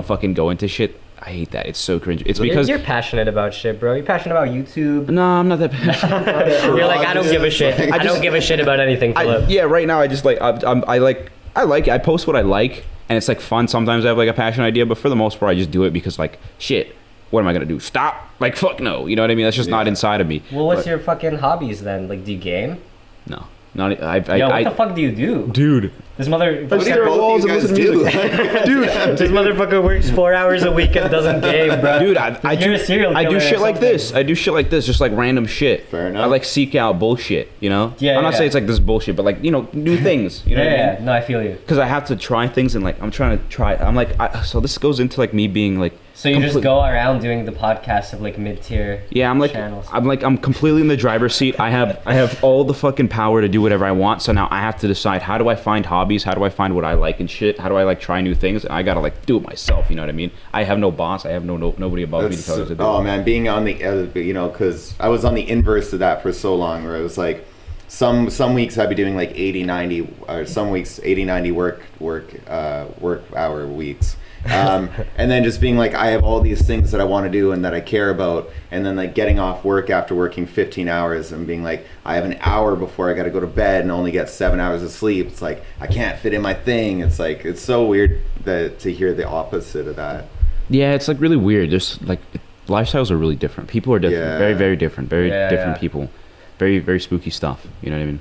C: fucking go into shit. I hate that. It's so cringe. It's because
A: you're passionate about shit, bro. You're passionate about YouTube.
C: No, I'm not that passionate.
A: You're like, I don't give a shit. I don't give a shit about anything, Philip.
C: Right now I just like I like it. I post what I like, and it's like fun. Sometimes I have like a passion idea, but for the most part I just do it because like shit. What am I gonna do? Stop? Like fuck no. You know what I mean? That's just not inside of me.
A: Well, what's your fucking hobbies then? Like, do you game?
C: No. Not
A: what the fuck do you do?
C: Dude.
A: This mother...
B: What do both these guys do?
C: Dude.
A: This motherfucker works 4 hours a week and doesn't game, bro.
C: Dude, I do shit like this. I do shit like this, just like random shit.
B: Fair enough.
C: I like seek out bullshit,
A: Yeah,
C: I'm not saying it's like this bullshit, but like, new things. You know what I mean?
A: Yeah, no, I feel you.
C: Because I have to try things and like, I'm trying to try, I'm like, so this goes into like me being like...
A: So you just go around doing the podcast of like mid-tier channels.
C: I'm completely in the driver's seat. I have all the fucking power to do whatever I want. So now I have to decide, how do I find hobbies? How do I find what I like and shit? How do I like try new things? And I gotta like do it myself. You know what I mean? I have no boss. I have nobody above me to tell me to do.
B: Oh man, being on the because I was on the inverse of that for so long, where it was like some weeks I'd be doing like 80-90, or some weeks 80-90 work hour weeks. And then just being like, I have all these things that I want to do and that I care about, and then like getting off work after working 15 hours and being like, I have an hour before I got to go to bed and only get 7 hours of sleep. It's like I can't fit in my thing. It's like, it's so weird to hear the opposite of that.
C: Yeah, it's like really weird. There's like lifestyles are really different. People are different, very very different, different people, very very spooky stuff. You know what I mean?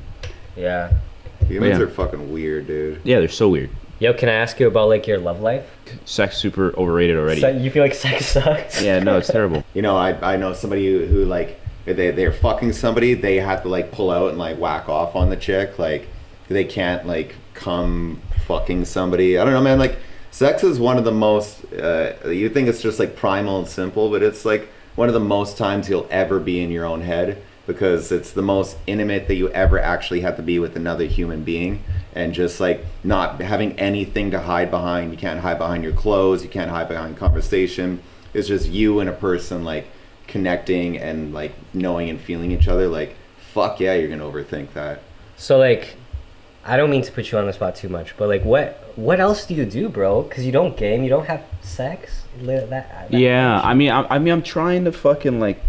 A: Yeah.
B: Humans are fucking weird, dude.
C: Yeah, they're so weird.
A: Yo, can I ask you about like your love life?
C: Sex super overrated already.
A: You feel like sex sucks?
C: Yeah, no, it's terrible.
B: I know somebody who like they're fucking somebody, they have to like pull out and like whack off on the chick. Like they can't like come fucking somebody. I don't know, man. Like sex is one of the most you think it's just like primal and simple, but it's like one of the most times you'll ever be in your own head, because it's the most intimate that you ever actually have to be with another human being. And just like not having anything to hide behind. You can't hide behind your clothes, you can't hide behind conversation. It's just you and a person like connecting and like knowing and feeling each other. Like fuck yeah, you're gonna overthink that.
A: So like, I don't mean to put you on the spot too much, but like what else do you do, bro? Because you don't game, you don't have sex.
C: Yeah, I mean I'm trying to fucking like,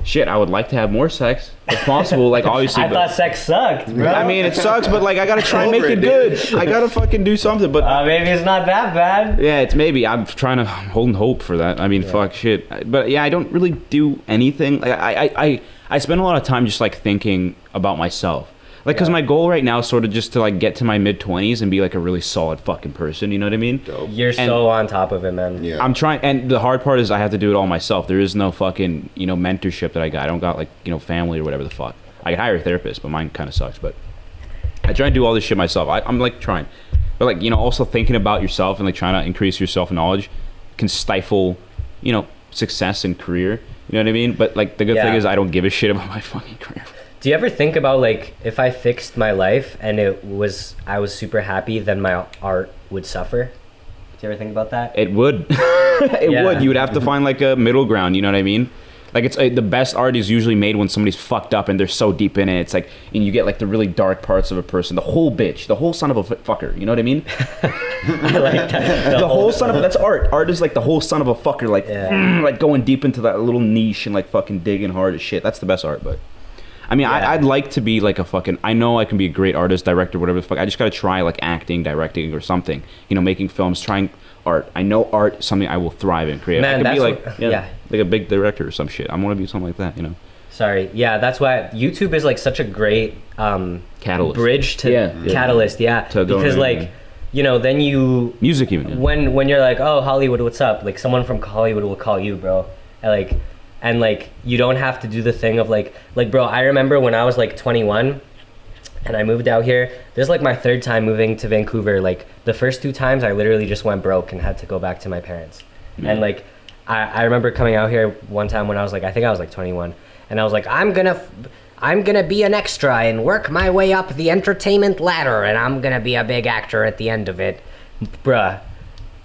C: shit, I would like to have more sex if possible. Like obviously,
A: I thought sex sucked, bro.
C: I mean, it sucks, but like I gotta try and make it good. I gotta fucking do something. But
A: maybe it's not that bad.
C: Yeah, it's maybe. I'm holding hope for that. I mean, fuck shit. But yeah, I don't really do anything. Like I spend a lot of time just like thinking about myself. Like, because my goal right now is sort of just to like get to my mid-20s and be like a really solid fucking person. You know what I mean?
B: Dope.
A: You're so on top of it, man.
B: Yeah.
C: I'm trying, and the hard part is I have to do it all myself. There is no fucking, you know, mentorship that I got. I don't got like, you know, family or whatever the fuck. I could hire a therapist, but mine kind of sucks. But I try and do all this shit myself. I'm like trying, but like, you know, also thinking about yourself and like trying to increase your self-knowledge can stifle, you know, success and career. You know what I mean? But like the good thing is I don't give a shit about my fucking career.
A: Do you ever think about like if I fixed my life and I was super happy, then my art would suffer? Do you ever think about that?
C: It would. It would. You would have to find like a middle ground. You know what I mean? Like it's the best art is usually made when somebody's fucked up and they're so deep in it. It's like, and you get like the really dark parts of a person, the whole bitch, the whole son of a fucker. You know what I mean?
A: I like that.
C: The whole son of that's art. Art is like the whole son of a fucker, like like going deep into that little niche and like fucking digging hard as shit. That's the best art. But I mean, I'd like to be like a fucking. I know I can be a great artist, director, whatever the fuck. I just gotta try like acting, directing, or something. You know, making films, trying art. I know art is something I will thrive in. Create.
A: Man,
C: I could be like
A: yeah.
C: like a big director or some shit. I want to be something like that. You know.
A: Sorry. Yeah, that's why YouTube is like such a great
C: Catalyst.
A: bridge to catalyst. Yeah,
C: To go
A: because
C: in,
A: like you know then you
C: music even. Yeah.
A: when you're like, oh, Hollywood, what's up? Like someone from Hollywood will call you, bro. And like you don't have to do the thing of like bro, I remember when I was like 21 and I moved out here. This is like my third time moving to Vancouver. Like the first 2 times I literally just went broke and had to go back to my parents. And like I remember coming out here one time when I was like, I think I was like 21, and I was like, I'm gonna be an extra and work my way up the entertainment ladder, and I'm gonna be a big actor at the end of it. Bruh,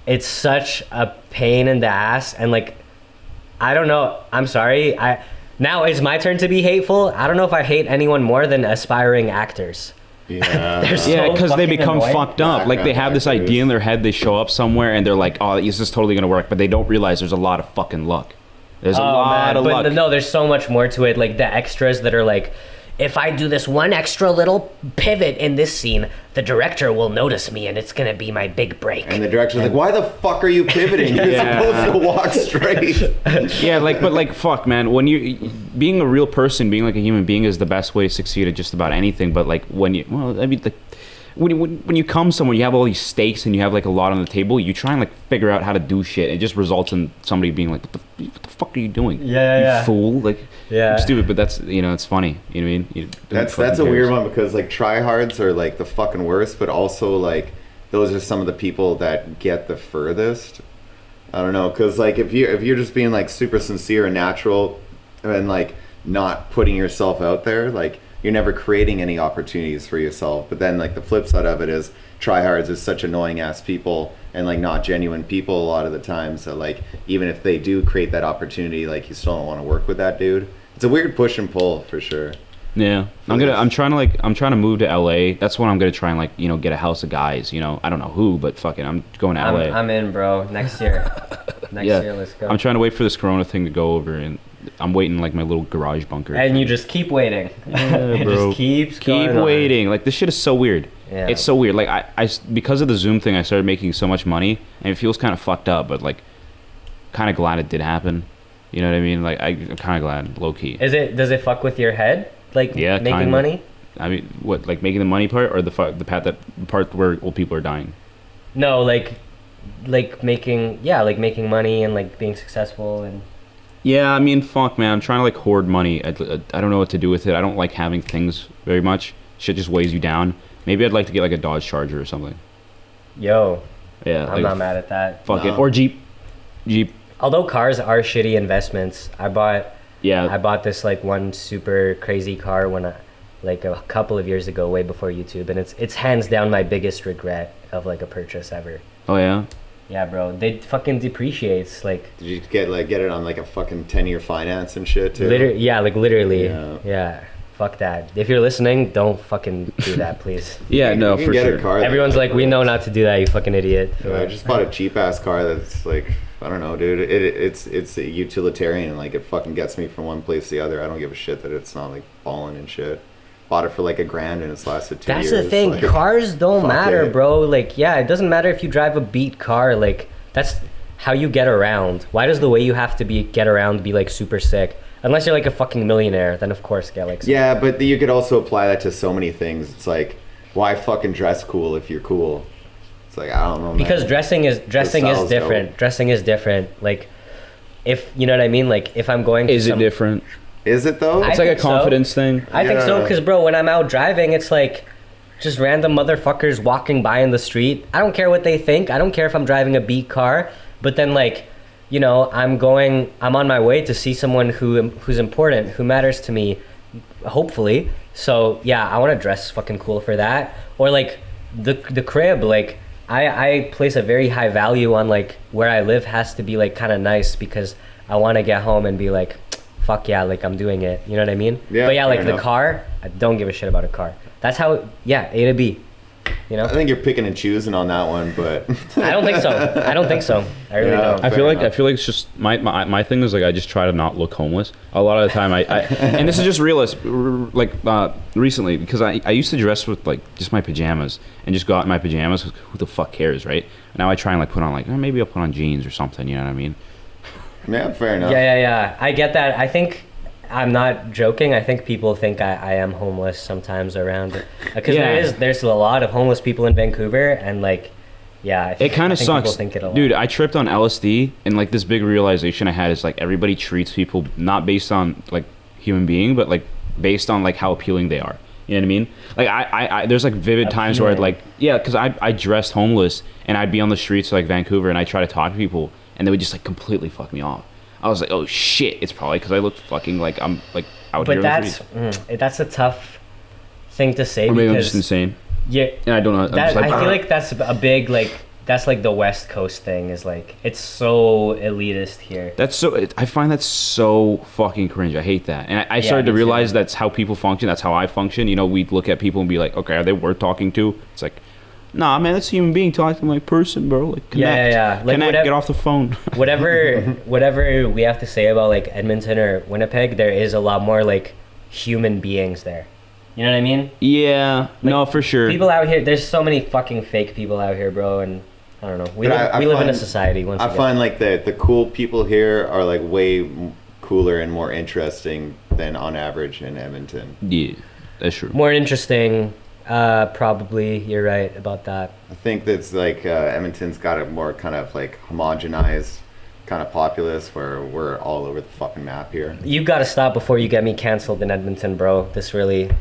A: it's such a pain in the ass. And like I don't know, I'm sorry, now it's my turn to be hateful. I don't know if I hate anyone more than aspiring actors.
B: Yeah.
A: They're so
C: Yeah, because they
A: fucking
C: become
A: annoying.
C: fucked up. Like they have this idea in their head. They show up somewhere and they're like, "Oh, this is totally gonna work," but they don't realize there's a lot of fucking luck. There's a lot of luck.
A: No, there's so much more to it. Like the extras that are like, if I do this one extra little pivot in this scene, the director will notice me and it's gonna be my big break.
B: And the director's like, why the fuck are you pivoting? You're supposed to walk straight.
C: Yeah, like, but like, fuck, man. When you being a real person, being like a human being, is the best way to succeed at just about anything. But like, when you, well, I mean, like, when you come somewhere, you have all these stakes and you have like a lot on the table. You try and like figure out how to do shit. It just results in somebody being like, what the fuck are you doing? You fool. Like, you're stupid. But that's, you know, it's funny. You know what I mean?
B: That's a weird one because like tryhards are like the fucking worst, but also like those are some of the people that get the furthest. I don't know, because like if you're just being like super sincere and natural and like not putting yourself out there, like you're never creating any opportunities for yourself. But then like the flip side of it is tryhards is such annoying ass people and like not genuine people a lot of the time. So like even if they do create that opportunity, like you still don't want to work with that dude. It's a weird push and pull for sure.
C: Yeah, I'm trying to move to LA. That's when I'm gonna try and like, you know, get a house of guys. You know, I don't know who, but fucking, I'm going to LA.
A: I'm in, bro. Next year. Next year, let's go.
C: I'm trying to wait for this Corona thing to go over, and I'm waiting like my little garage bunker.
A: And you just keep waiting.
C: Yeah,
A: it
C: bro.
A: just keep
C: waiting. Like this shit is so weird.
A: Yeah.
C: It's so weird. Like I because of the Zoom thing, I started making so much money, and it feels kind of fucked up, but like, kind of glad it did happen. You know what I mean? Like I'm kind of glad, low key.
A: Does it fuck with your head? Like making
C: kinda.
A: money?
C: I mean, what, like making the money part, or the part where old people are dying?
A: No, like making money and like being successful and.
C: Yeah, I mean, fuck, man. I'm trying to like hoard money. I don't know what to do with it. I don't like having things very much. Shit just weighs you down. Maybe I'd like to get like a Dodge Charger or something.
A: Yo.
C: Yeah.
A: I'm not mad at that.
C: Fuck it. Or Jeep.
A: Although cars are shitty investments, I bought this like one super crazy car like a couple of years ago, way before YouTube, and it's hands down my biggest regret of like a purchase ever.
C: Oh yeah.
A: Yeah, bro. They fucking depreciates. Like,
B: did you get it on like a fucking 10-year finance and shit too?
A: Literally. Yeah. Fuck that. If you're listening, don't fucking do that, please.
C: Yeah, no, for sure.
B: A car
A: Everyone's like, we know not to do that, you fucking idiot.
B: Yeah, I just bought a cheap ass car that's like, I don't know, dude. It's a utilitarian. Like it fucking gets me from one place to the other. I don't give a shit that it's not like balling and shit. Bought it for like $1,000 and it's lasted 2 years.
A: That's the thing.
B: Like,
A: cars don't matter,
B: it.
A: bro. Like, yeah, it doesn't matter if you drive a beat car. Like, how you get around. Why does the way you have to get around be like super sick? Unless you're like a fucking millionaire, then of course get like.
B: Yeah, but you could also apply that to so many things. It's like, why fucking dress cool if you're cool? It's like, I don't know, man.
A: Because dressing is different.
B: Dope.
A: Dressing is different. Like, if you know what I mean. Like, if I'm going.
C: Is it different?
B: Is it though?
C: It's like a confidence thing.
A: I think so, because bro, when I'm out driving, it's like just random motherfuckers walking by in the street. I don't care what they think. I don't care if I'm driving a beat car. But then like, you know, I'm on my way to see someone who's important, who matters to me, hopefully. So yeah, I want to dress fucking cool for that. Or like the crib, like I place a very high value on like where I live has to be like kind of nice, because I want to get home and be like, fuck yeah, like I'm doing it. You know what I mean?
B: Yeah.
A: But yeah, like
B: the
A: car, I don't give a shit about a car. That's how, yeah, A to B. You know?
B: I think you're picking and choosing on that one, but
A: I don't think so. I really don't.
C: I feel like it's just my thing is like I just try to not look homeless. A lot of the time I and this is just recently, because I used to dress with like just my pajamas and just go out in my pajamas. Who the fuck cares, right? Now I try and like put on like, maybe I'll put on jeans or something. You know what I mean?
B: Yeah, fair enough.
A: Yeah. I get that. I think I'm not joking. I think people think I am homeless sometimes around, because there's a lot of homeless people in Vancouver, and like, yeah,
C: it kind of sucks,
A: think it a lot.
C: Dude. I tripped on LSD, and like this big realization I had is like everybody treats people not based on like human being, but like based on like how appealing they are. You know what I mean? Like I there's like vivid times where I'd like, yeah, because I dressed homeless and I'd be on the streets of like Vancouver and I try to talk to people and they would just like completely fuck me off. I was like, oh shit, it's probably because I look fucking like I'm like out here.
A: But that's a tough thing to say.
C: Or maybe
A: because
C: I'm just insane.
A: Yeah,
C: and I don't know.
A: I feel like that's a big like, that's like the West Coast thing, is like it's so elitist here.
C: I find that so fucking cringe. I hate that. And I started to realize that's how people function. That's how I function. You know, we'd look at people and be like, okay, are they worth talking to? It's like, nah, man, that's a human being talking like person, bro. Like, connect.
A: Yeah. Like,
C: connect, get off the phone.
A: whatever we have to say about like Edmonton or Winnipeg, there is a lot more like human beings there. You know what I mean?
C: Yeah.
A: Like,
C: no, for sure.
A: People out here, there's so many fucking fake people out here, bro, and I don't know. We live in a society. I
B: find like the cool people here are like way cooler and more interesting than on average in Edmonton.
C: Yeah, that's true.
A: More interesting. Probably, you're right about that.
B: I think that's like Edmonton's got a more kind of like homogenized kind of populace where we're all over the fucking map here.
A: You gotta stop before you get me canceled in Edmonton, bro. This
C: canceled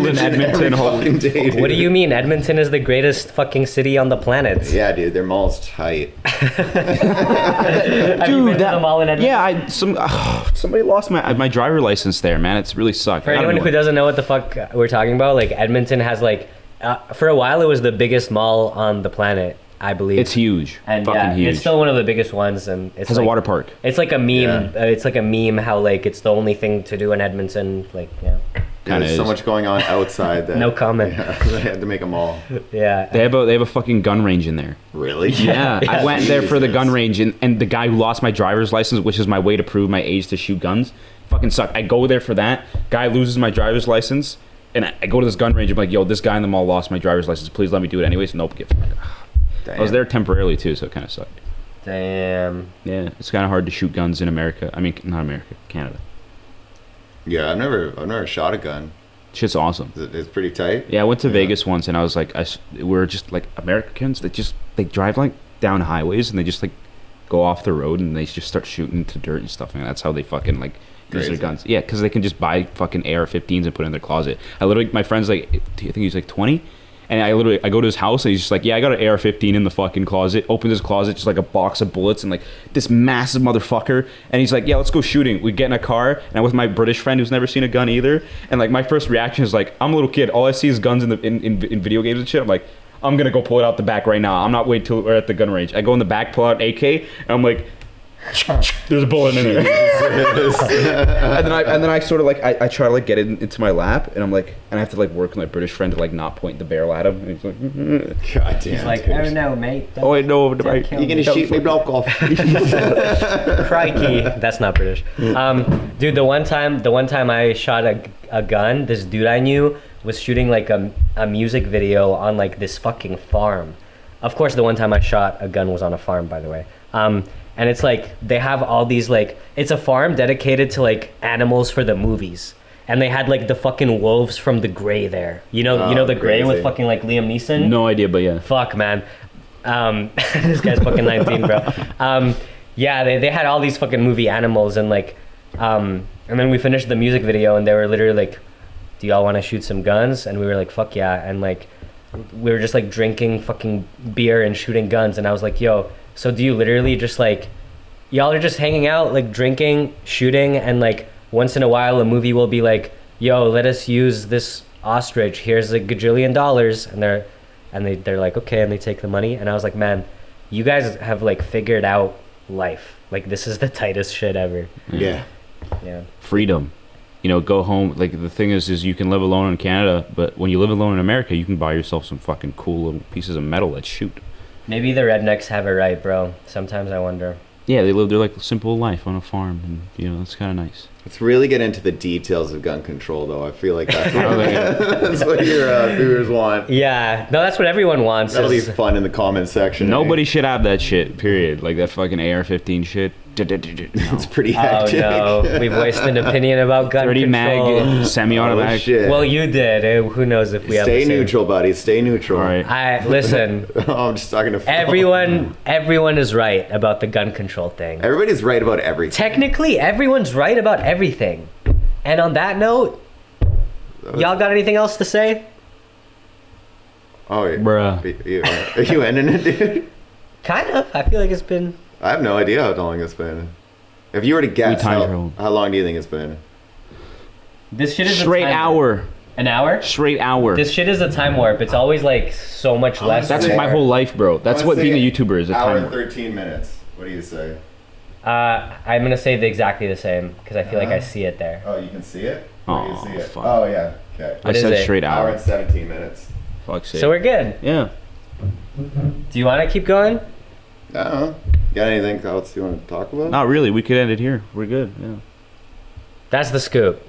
C: in Edmonton.
B: Fucking day, dude.
A: What do you mean? Edmonton is the greatest fucking city on the planet.
B: Yeah, dude, their mall's tight.
A: Dude, the mall in Edmonton?
C: Yeah, somebody lost my driver license there, man. It's really sucked.
A: For anyone who doesn't know what the fuck we're talking about, like Edmonton has like, for a while it was the biggest mall on the planet, I believe.
C: It's huge.
A: And
C: fucking huge.
A: It's still one of the biggest ones, and it
C: has a water park.
A: It's like a meme. Yeah. It's like a meme how like it's the only thing to do in Edmonton. Like, yeah.
B: There's so much going on outside that
A: no comment.
B: Yeah, they had to make a mall.
A: Yeah.
C: They have a fucking gun range in there.
B: Really?
C: Yeah. I went there for the gun range, and the guy who lost my driver's license, which is my way to prove my age to shoot guns, fucking sucked. I go there for that. Guy loses my driver's license, and I go to this gun range. I'm like, yo, this guy in the mall lost my driver's license. Please let me do it anyways. Nope. I was there temporarily too, so it kind of sucked.
A: Damn.
C: Yeah, it's kind of hard to shoot guns in America. I mean, not America, Canada.
B: Yeah, I've never shot a gun.
C: Shit's awesome.
B: It's pretty tight.
C: Yeah, I went to Vegas once, and I was like, we're just like Americans that they drive like down highways, and they just like go off the road, and they just start shooting to dirt and stuff, and that's how they fucking like use their guns. Yeah, because they can just buy fucking AR-15s and put it in their closet. My friend's like, I think he's like 20. And I go to his house and he's just like, yeah, I got an AR-15 in the fucking closet. Opens his closet, just like a box of bullets and like this massive motherfucker. And he's like, yeah, let's go shooting. We get in a car, and I'm with my British friend who's never seen a gun either. And like my first reaction is like, I'm a little kid. All I see is guns in video games and shit. I'm like, I'm gonna go pull it out the back right now. I'm not waiting till we're at the gun range. I go in the back, pull out an AK, and I'm like, there's a bullet in there. and then I sort of like I try to like get it into my lap, and I'm like, and I have to like work with my British friend to like not point the barrel at him. And he's like,
B: God damn.
A: He's like, oh no, mate.
C: Oh wait, no, right.
B: You're gonna shoot me block off.
A: Crikey, that's not British. Dude, the one time I shot a gun, this dude I knew was shooting like a music video on like this fucking farm. Of course, the one time I shot a gun was on a farm, by the way. And it's like they have all these like it's a farm dedicated to like animals for the movies. And they had like the fucking wolves from The Grey there. You know the Grey with fucking like Liam Neeson?
C: No idea, but yeah.
A: Fuck, man. This guy's fucking 19, bro. Yeah, they had all these fucking movie animals and like and then we finished the music video and they were literally like, do y'all want to shoot some guns? And we were like, fuck yeah. And like we were just like drinking fucking beer and shooting guns. And I was like, yo, so do you literally just like, y'all are just hanging out, like drinking, shooting, and like once in a while a movie will be like, yo, let us use this ostrich. Here's $1 gajillion. And they're like, okay, and they take the money. And I was like, man, you guys have like figured out life. Like this is the tightest shit ever.
B: Yeah.
A: Yeah.
C: Freedom. You know, go home. Like the thing is you can live alone in Canada, but when you live alone in America, you can buy yourself some fucking cool little pieces of metal that shoot.
A: Maybe the rednecks have it right, bro. Sometimes I wonder.
C: Yeah, they live their like simple life on a farm, and you know, it's kind of nice.
B: Let's really get into the details of gun control, though. I feel like that's what your viewers want.
A: Yeah, no, that's what everyone wants.
B: That'll be fun in the comment section.
C: Nobody should have that shit, period. Like that fucking AR-15 shit. No.
B: It's pretty hectic.
A: Oh no, we've voiced an opinion about gun
C: 30
A: control.
C: mag semi-automatic.
B: Oh, shit.
A: Well, you did. Who knows if we have
B: Stay
A: the same.
B: neutral, buddy. Stay neutral.
C: All right.
A: Listen.
B: I'm just talking to Phil.
A: Everyone is right about the gun control thing.
B: Everybody's right about everything.
A: Technically, everyone's right about everything. And on that note, y'all got anything else to say?
B: Oh, yeah.
C: Bruh.
B: Are you ending it, dude?
A: Kind of. I feel like it's been.
B: I have no idea how long it's been. If you were to guess, how long do you think it's been?
A: This shit is
C: Straight hour.
A: An hour?
C: Straight hour.
A: This shit is a time warp. It's always like so much less.
C: That's my whole life, bro. That's what being a YouTuber is. A
B: hour
C: time
B: and
C: warp.
B: 13 minutes. What do you say?
A: I'm gonna say exactly the same because I feel like I see it there.
B: Oh, you can see it?
C: Oh,
B: Where do you see it?
C: fuck.
B: Oh, yeah. Okay.
C: I said straight
B: Hour
C: hour.
B: and 17 minutes.
C: Fuck's sake.
A: So we're good.
C: Yeah.
A: Do you want to keep going?
B: I don't know. Got anything else you want to talk about?
C: Not really. We could end it here. We're good. Yeah.
A: That's the scoop.